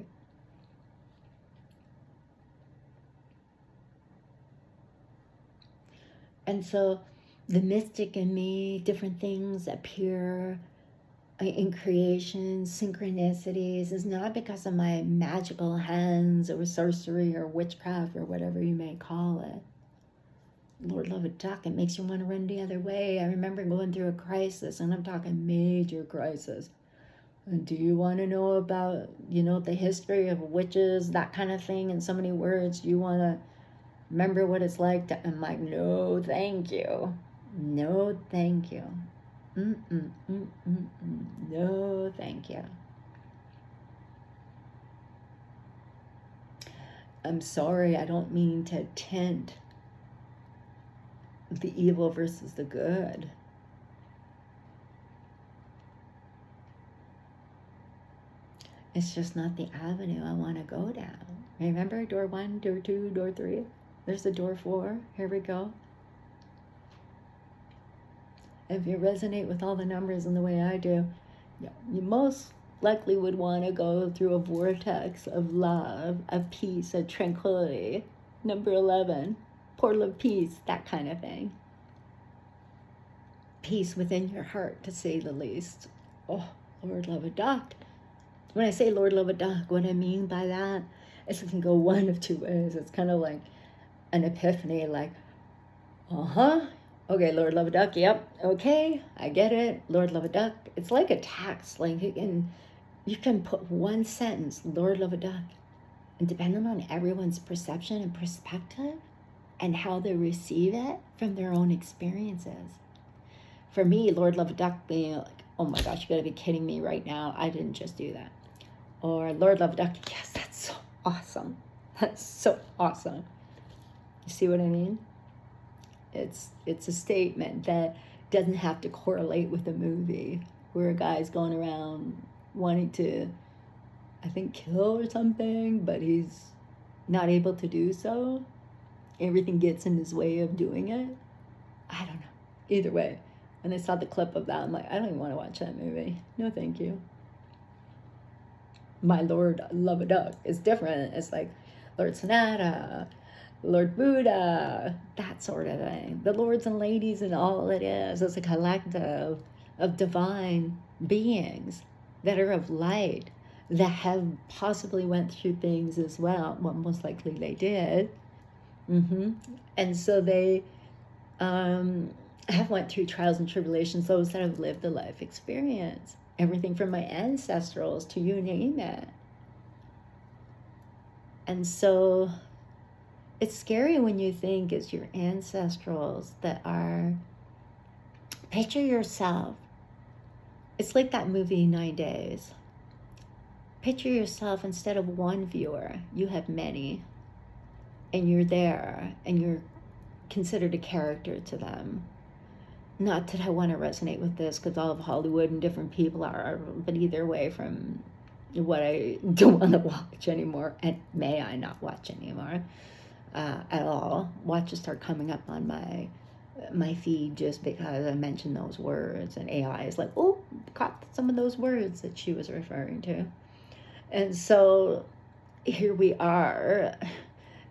And so the mystic in me, different things appear in creation, synchronicities, is not because of my magical hands or sorcery or witchcraft or whatever you may call it. Lord love a duck, it makes you want to run the other way. I remember going through a crisis, and I'm talking major crisis. And do you want to know about, the history of witches, that kind of thing, in so many words? You want to remember what it's like to, I'm like, no, thank you. No, thank you. No, thank you. I'm sorry, I don't mean to tint the evil versus the good. It's just not the avenue I want to go down. Remember door 1, door 2, door 3? There's the door 4. Here we go. If you resonate with all the numbers in the way I do, you most likely would want to go through a vortex of love, of peace, of tranquility. Number 11, portal of peace, that kind of thing. Peace within your heart, to say the least. Oh, Lord love a duck. When I say Lord love a duck, what I mean by that is it can go one of two ways. It's kind of like an epiphany, like, okay, Lord love a duck, yep, okay, I get it, Lord love a duck. It's like a text, like you can put one sentence, Lord love a duck, and depending on everyone's perception and perspective and how they receive it from their own experiences. For me, Lord love a duck being like, oh my gosh, you gotta be kidding me right now, I didn't just do that. Or Lord love a duck, yes, that's so awesome. That's so awesome. You see what I mean? It's a statement that doesn't have to correlate with a movie where a guy's going around wanting to, I think, kill or something, but he's not able to do so. Everything gets in his way of doing it. I don't know. Either way, when I saw the clip of that, I'm like, I don't even want to watch that movie. No, thank you. My Lord love a duck is different. It's like Lord Sanata, Lord Buddha, that sort of thing. The lords and ladies and all it is a collective of divine beings that are of light, that have possibly went through things as well. Well, most likely they did. And so they have went through trials and tribulations, those that have lived the life experience. Everything from my ancestrals to you name it. And so it's scary when you think it's your ancestrals that are, picture yourself. It's like that movie 9 Days. Picture yourself, instead of one viewer, you have many. And you're there, and you're considered a character to them. not that I want to resonate with this because all of Hollywood and different people are, but either way, from what I don't want to watch anymore, and may I not watch anymore at all. Watches start coming up on my feed just because I mentioned those words, and AI is like, oh, caught some of those words that she was referring to. And so here we are,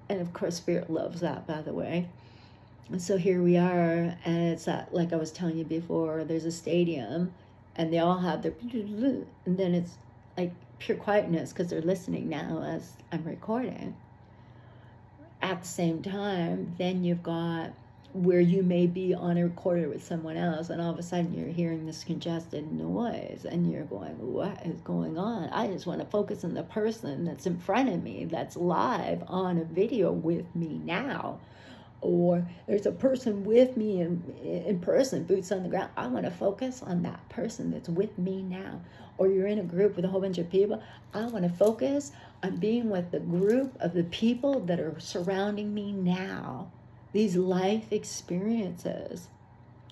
and of course Spirit loves that, by the way. And so here we are, and it's like I was telling you before, there's a stadium and they all have their, and then it's like pure quietness because they're listening now as I'm recording. At the same time, then you've got where you may be on a recorder with someone else, and all of a sudden you're hearing this congested noise, and you're going, what is going on? I just want to focus on the person that's in front of me, that's live on a video with me now. Or there's a person with me in person, boots on the ground. I want to focus on that person that's with me now. Or you're in a group with a whole bunch of people. I want to focus on being with the group of the people that are surrounding me now. These life experiences.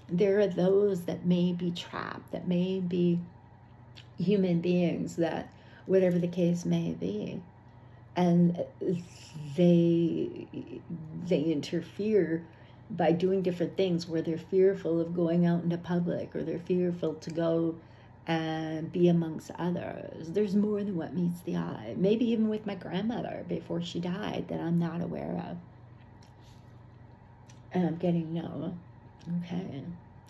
There are those that may be trapped, that may be human beings, that whatever the case may be. And they interfere by doing different things where they're fearful of going out into public, or they're fearful to go and be amongst others. There's more than what meets the eye. Maybe even with my grandmother before she died that I'm not aware of. And I'm getting no. Okay.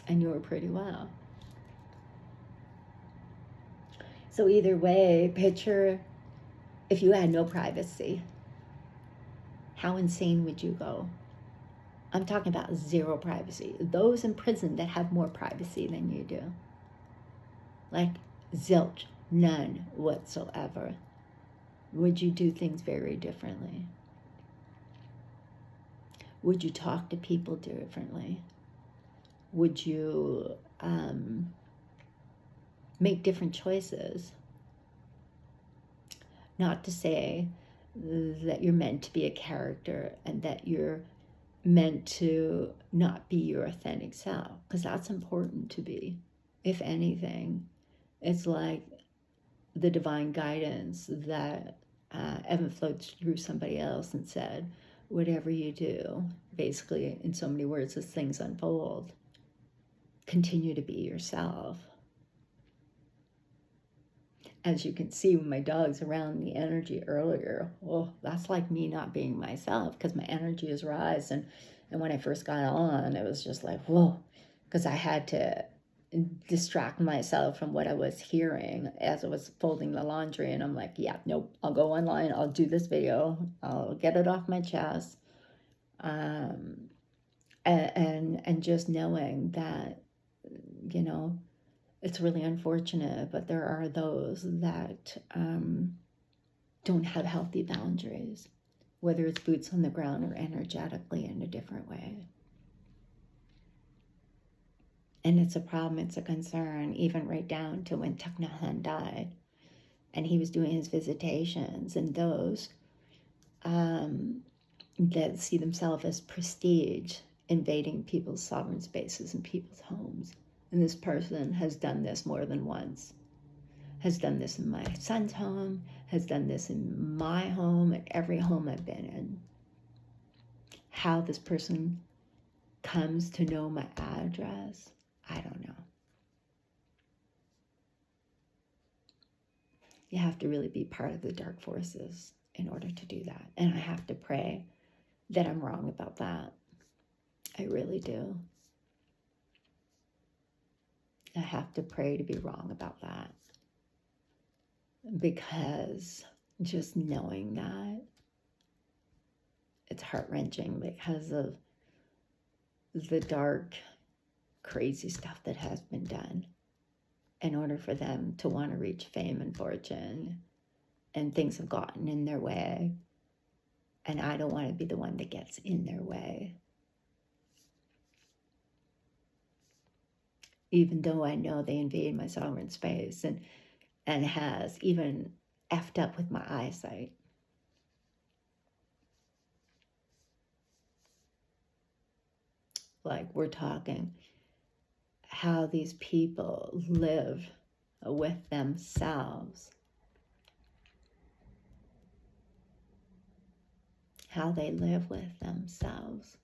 And you're pretty well. So either way, picture if you had no privacy, how insane would you go? I'm talking about zero privacy. Those in prison that have more privacy than you do. Like zilch, none whatsoever. Would you do things very differently? Would you talk to people differently? Would you make different choices? Not to say that you're meant to be a character and that you're meant to not be your authentic self, because that's important to be. If anything, it's like the divine guidance that Evan flowed through somebody else and said, whatever you do, basically in so many words as things unfold, continue to be yourself. As you can see, when my dog's around the energy earlier, well, that's like me not being myself, because my energy is rise. And when I first got on, it was just like, whoa, because I had to distract myself from what I was hearing as I was folding the laundry. And I'm like, yeah, nope, I'll go online, I'll do this video, I'll get it off my chest. And just knowing that, you know, it's really unfortunate, but there are those that don't have healthy boundaries, whether it's boots on the ground or energetically in a different way. And it's a problem, it's a concern, even right down to when Thich Nhat Hanh died and he was doing his visitations, and those that see themselves as prestige invading people's sovereign spaces and people's homes. And this person has done this more than once, has done this in my son's home, has done this in my home, and every home I've been in. How this person comes to know my address, I don't know. You have to really be part of the dark forces in order to do that. And I have to pray that I'm wrong about that. I really do. I have to pray to be wrong about that, because just knowing that, it's heart-wrenching because of the dark, crazy stuff that has been done in order for them to want to reach fame and fortune, and things have gotten in their way, and I don't want to be the one that gets in their way. Even though I know they invade my sovereign space and has even effed up with my eyesight. Like, we're talking how these people live with themselves, how they live with themselves.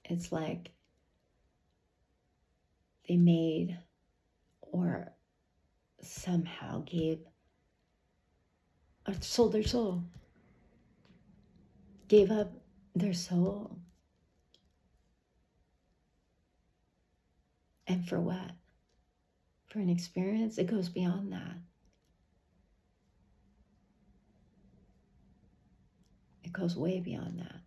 It's like they made or somehow gave or sold their soul, gave up their soul. And for what? For an experience? It goes beyond that. It goes way beyond that.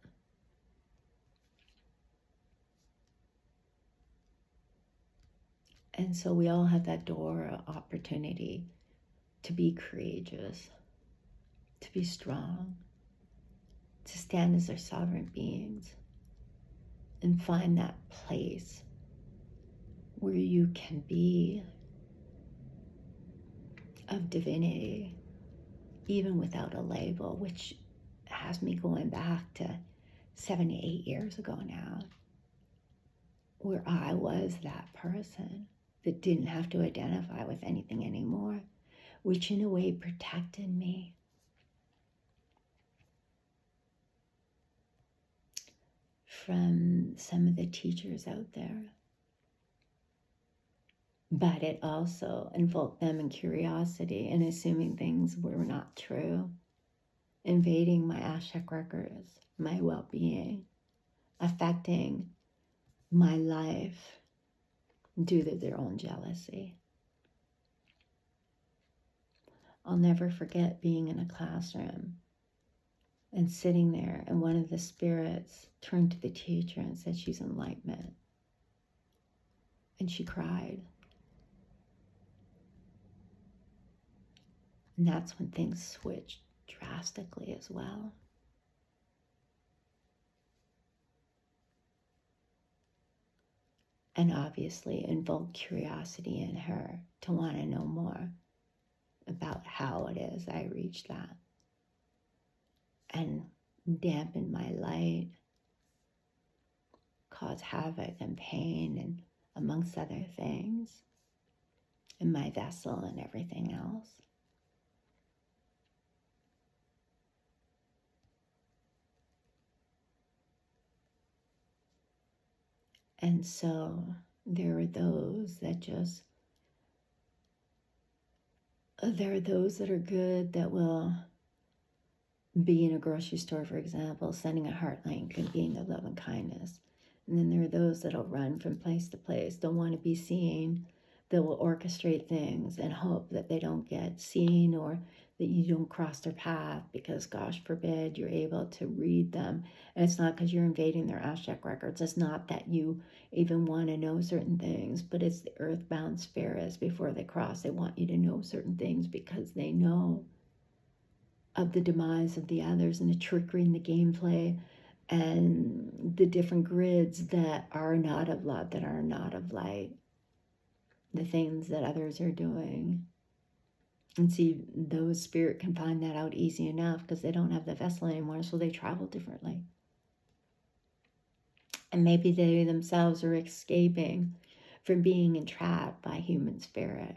And so we all have that door of opportunity to be courageous, to be strong, to stand as our sovereign beings and find that place where you can be of divinity, even without a label, which has me going back to 7 to 8 years ago now, where I was that person that didn't have to identify with anything anymore, which in a way protected me from some of the teachers out there. But it also invoked them in curiosity and assuming things were not true, invading my Ashek records, my well-being, affecting my life due to their own jealousy. I'll never forget being in a classroom and sitting there, and one of the spirits turned to the teacher and said she's enlightenment. And she cried. And that's when things switched drastically as well. And obviously invoked curiosity in her to want to know more about how it is I reached that. And dampened my light, caused havoc and pain, and amongst other things, in my vessel and everything else. And so there are those that there are those that are good that will be in a grocery store, for example, sending a heart link and being of love and kindness. And then there are those that'll run from place to place, don't want to be seen, that will orchestrate things and hope that they don't get seen or that you don't cross their path because, gosh forbid, you're able to read them. And it's not because you're invading their Ashek records. It's not that you even want to know certain things, but it's the earthbound spirits before they cross. They want you to know certain things because they know of the demise of the others and the trickery and the gameplay and the different grids that are not of love, that are not of light, the things that others are doing. And see, those spirit can find that out easy enough because they don't have the vessel anymore, so they travel differently. And maybe they themselves are escaping from being entrapped by human spirit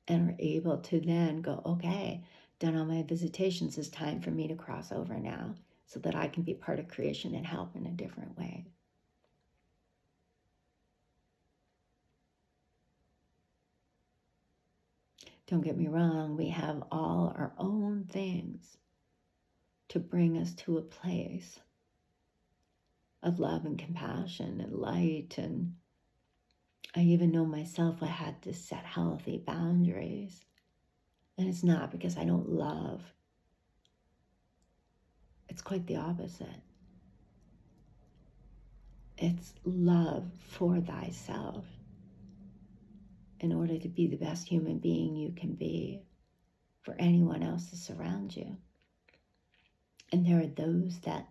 and are able to then go, okay, done all my visitations, it's time for me to cross over now so that I can be part of creation and help in a different way. Don't get me wrong, we have all our own things to bring us to a place of love and compassion and light. And I even know myself, I had to set healthy boundaries. And it's not because I don't love. It's quite the opposite. It's love for thyself in order to be the best human being you can be for anyone else to surround you. And there are those that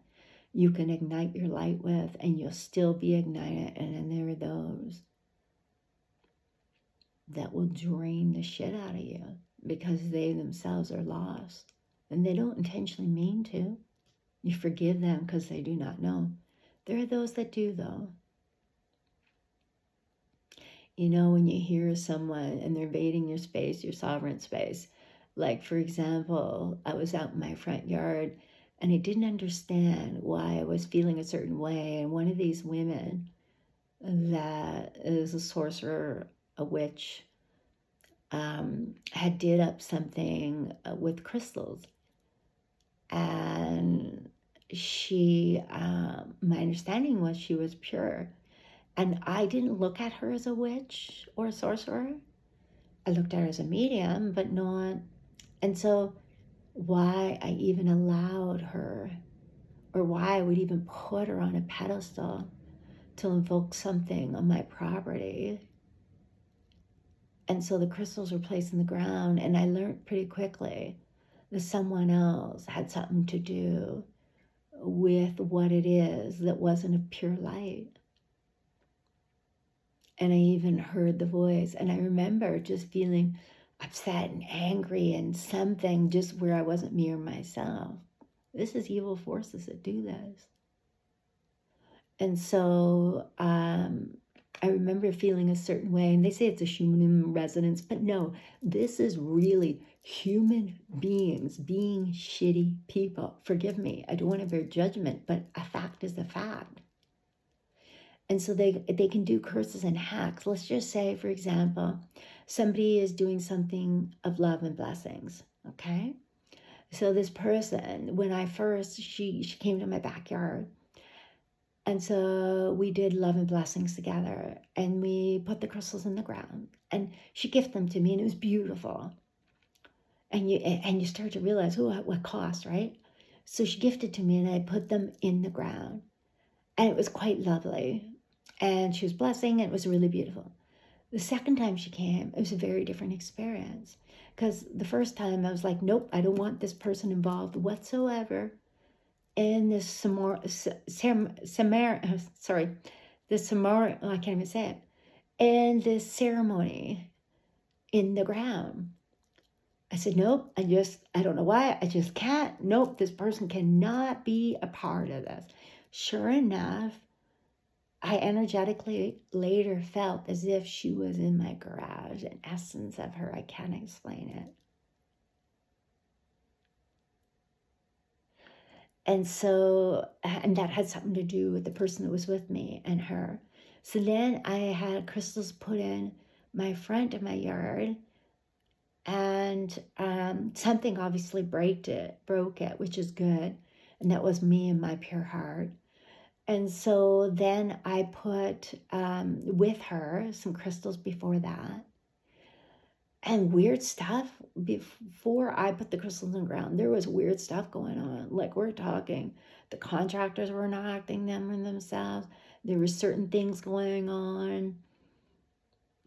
you can ignite your light with and you'll still be ignited. And then there are those that will drain the shit out of you because they themselves are lost. And they don't intentionally mean to. You forgive them because they do not know. There are those that do, though. You know, when you hear someone and they're invading your space, your sovereign space. Like, for example, I was out in my front yard and I didn't understand why I was feeling a certain way. And one of these women that is a sorcerer, a witch, had did up something with crystals. And she, my understanding was she was pure. And I didn't look at her as a witch or a sorcerer. I looked at her as a medium, but not. And so, why I even allowed her, or why I would even put her on a pedestal to invoke something on my property. And so the crystals were placed in the ground, and I learned pretty quickly that someone else had something to do with what it is that wasn't of pure light. And I even heard the voice, and I remember just feeling upset and angry and something just where I wasn't me or myself. This is evil forces that do this. And so I remember feeling a certain way, and they say it's a human resonance, but no, this is really human beings being shitty people. Forgive me, I don't want to bear judgment, but a fact is a fact. And so they can do curses and hacks. Let's just say, for example, somebody is doing something of love and blessings, okay? So this person, when I first, she came to my backyard. And so we did love and blessings together, and we put the crystals in the ground, and she gifted them to me, and it was beautiful. And you start to realize, oh, what cost, right? So she gifted to me, and I put them in the ground, and it was quite lovely. And she was blessing, and it was really beautiful. The second time she came, it was a very different experience, because the first time I was like, nope, I don't want this person involved whatsoever in this I can't even say it, in this ceremony in the ground. I said, nope, I don't know why, I just can't. Nope, this person cannot be a part of this. Sure enough, I energetically later felt as if she was in my garage, an essence of her. I can't explain it. And so, and that had something to do with the person that was with me and her. So then I had crystals put in my front of my yard, and something obviously broke it, which is good. And that was me and my pure heart. And so then I put with her some crystals before that. And weird stuff, before I put the crystals in the ground, there was weird stuff going on. Like, we're talking, the contractors were not acting them in themselves. There were certain things going on,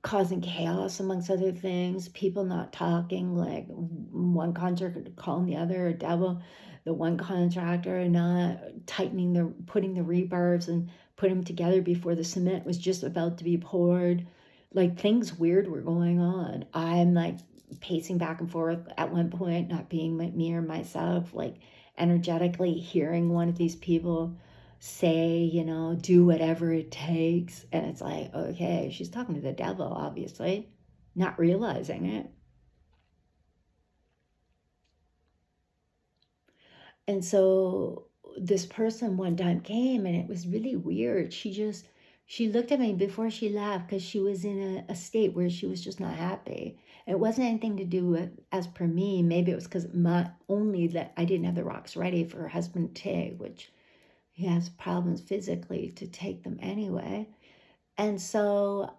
causing chaos amongst other things. People not talking, like one contractor calling the other a devil. The one contractor not putting the rebars and put them together before the cement was just about to be poured. Like, things weird were going on. I'm like pacing back and forth at one point, not being me or myself, like energetically hearing one of these people say, do whatever it takes. And it's like, okay, she's talking to the devil, obviously, not realizing it. And so this person one time came, and it was really weird. She looked at me before she left, because she was in a state where she was just not happy. It wasn't anything to do with, as per me, maybe it was because only that I didn't have the rocks ready for her husband to take, which he has problems physically to take them anyway. And so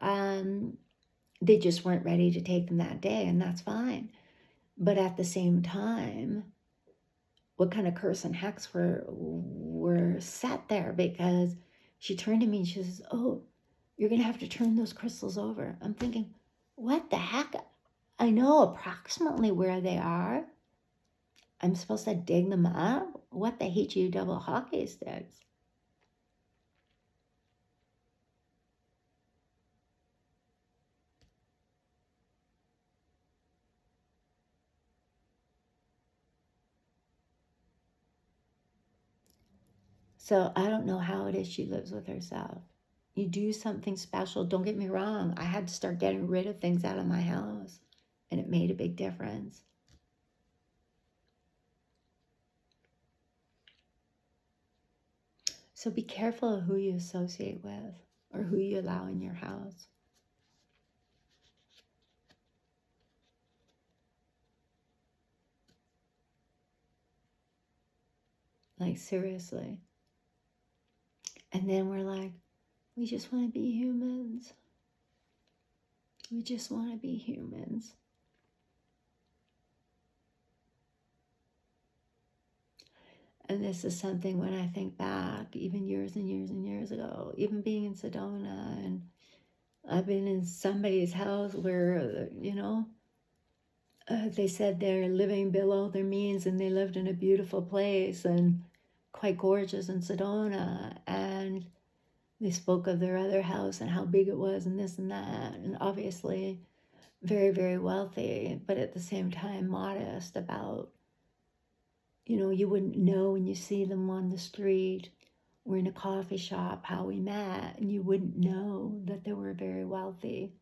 they just weren't ready to take them that day, and that's fine. But at the same time, what kind of curse and hacks were set there? Because she turned to me and she says, oh, you're going to have to turn those crystals over. I'm thinking, what the heck? I know approximately where they are. I'm supposed to dig them up? What the HU double hockey sticks? So I don't know how it is she lives with herself. You do something special. Don't get me wrong. I had to start getting rid of things out of my house, and it made a big difference. So be careful of who you associate with or who you allow in your house. Like, seriously. And then we're like, we just want to be humans. We just want to be humans. And this is something when I think back, even years and years and years ago, even being in Sedona, and I've been in somebody's house where, they said they're living below their means and they lived in a beautiful place and quite gorgeous in Sedona. And they spoke of their other house and how big it was and this and that. And obviously very, very wealthy, but at the same time modest about, you wouldn't know when you see them on the street or in a coffee shop how we met, and you wouldn't know that they were very wealthy.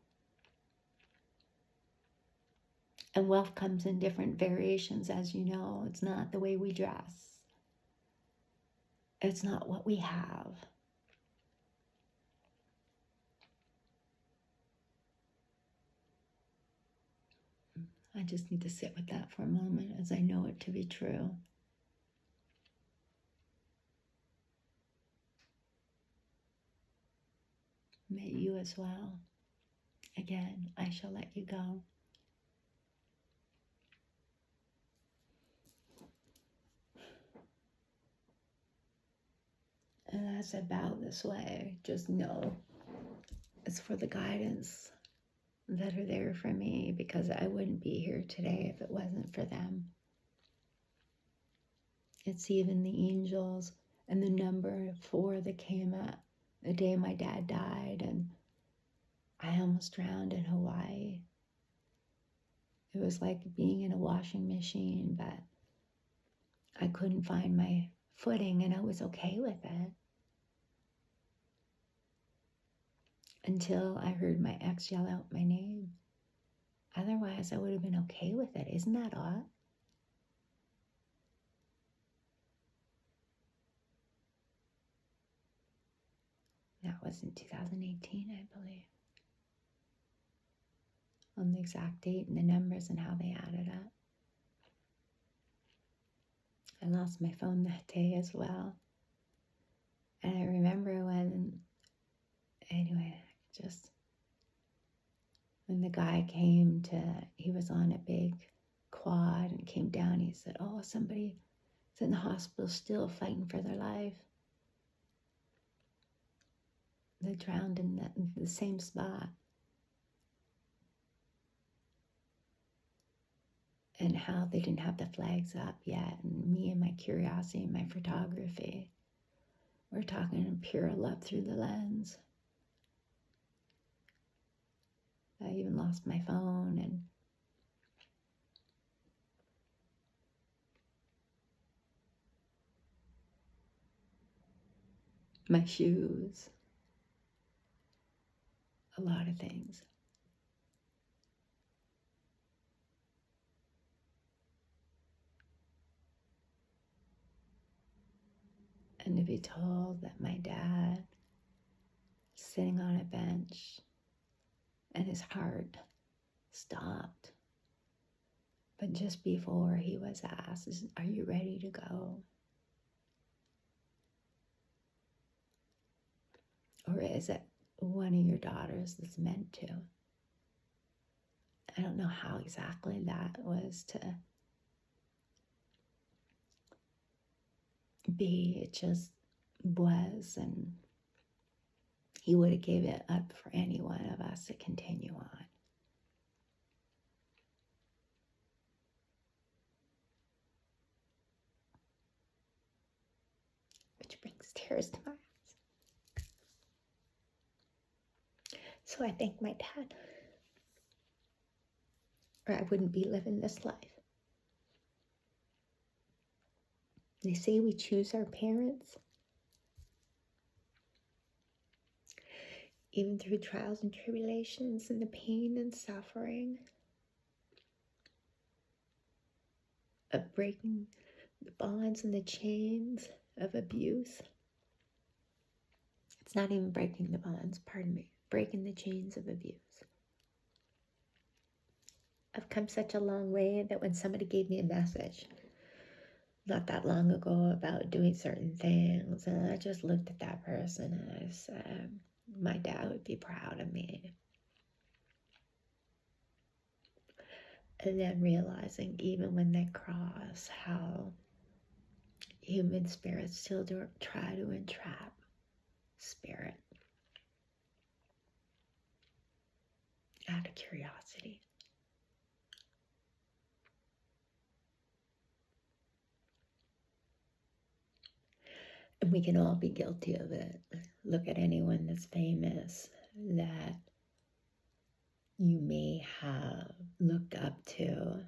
And wealth comes in different variations, as you know. It's not the way we dress. It's not what we have. I just need to sit with that for a moment as I know it to be true. May you as well. Again, I shall let you go. And as I bow this way, just know it's for the guidance that are there for me, because I wouldn't be here today if it wasn't for them. It's even the angels and the number 4 that came at the day my dad died, and I almost drowned in Hawaii. It was like being in a washing machine, but I couldn't find my footing, and I was okay with it. Until I heard my ex yell out my name. Otherwise, I would have been okay with it. Isn't that odd? That was in 2018, I believe. On the exact date and the numbers and how they added up. I lost my phone that day as well. And I remember when the guy came he was on a big quad and came down, he said, oh, somebody's in the hospital still fighting for their life. They drowned in the same spot. And how they didn't have the flags up yet. And me and my curiosity and my photography. We're talking pure love through the lens. I even lost my phone and my shoes. A lot of things. And to be told that my dad, sitting on a bench, and his heart stopped. But just before he was asked, are you ready to go? Or is it one of your daughters that's meant to? I don't know how exactly that was to be. It just was, and he would have gave it up for any one of us to continue on. Which brings tears to my eyes. So I thank my dad, or I wouldn't be living this life. They say we choose our parents. even through trials and tribulations and the pain and suffering of breaking the bonds and the chains of abuse. It's not even breaking the bonds, pardon me, breaking the chains of abuse. I've come such a long way that when somebody gave me a message not that long ago about doing certain things, and I just looked at that person and I said, my dad would be proud of me. And then realizing even when they cross, how human spirits still try to entrap spirit out of curiosity. And we can all be guilty of it. Look at anyone that's famous that you may have looked up to.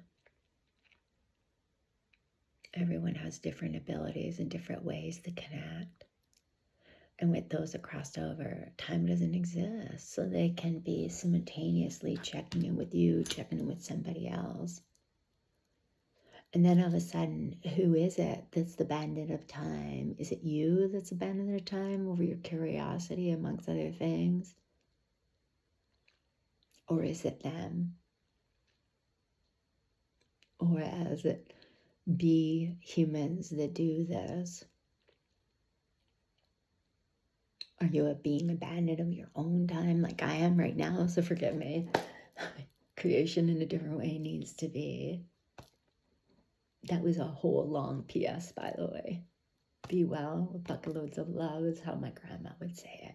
Everyone has different abilities and different ways to connect. And with those that crossed over, time doesn't exist. So they can be simultaneously checking in with you, checking in with somebody else. And then all of a sudden, who is it that's the bandit of time? Is it you that's the bandit of time over your curiosity amongst other things? Or is it them? Or as it be humans that do this? Are you being a bandit of your own time like I am right now? So forgive me. Creation in a different way needs to be. That was a whole long PS, by the way. Be well, with bucket loads of love is how my grandma would say it.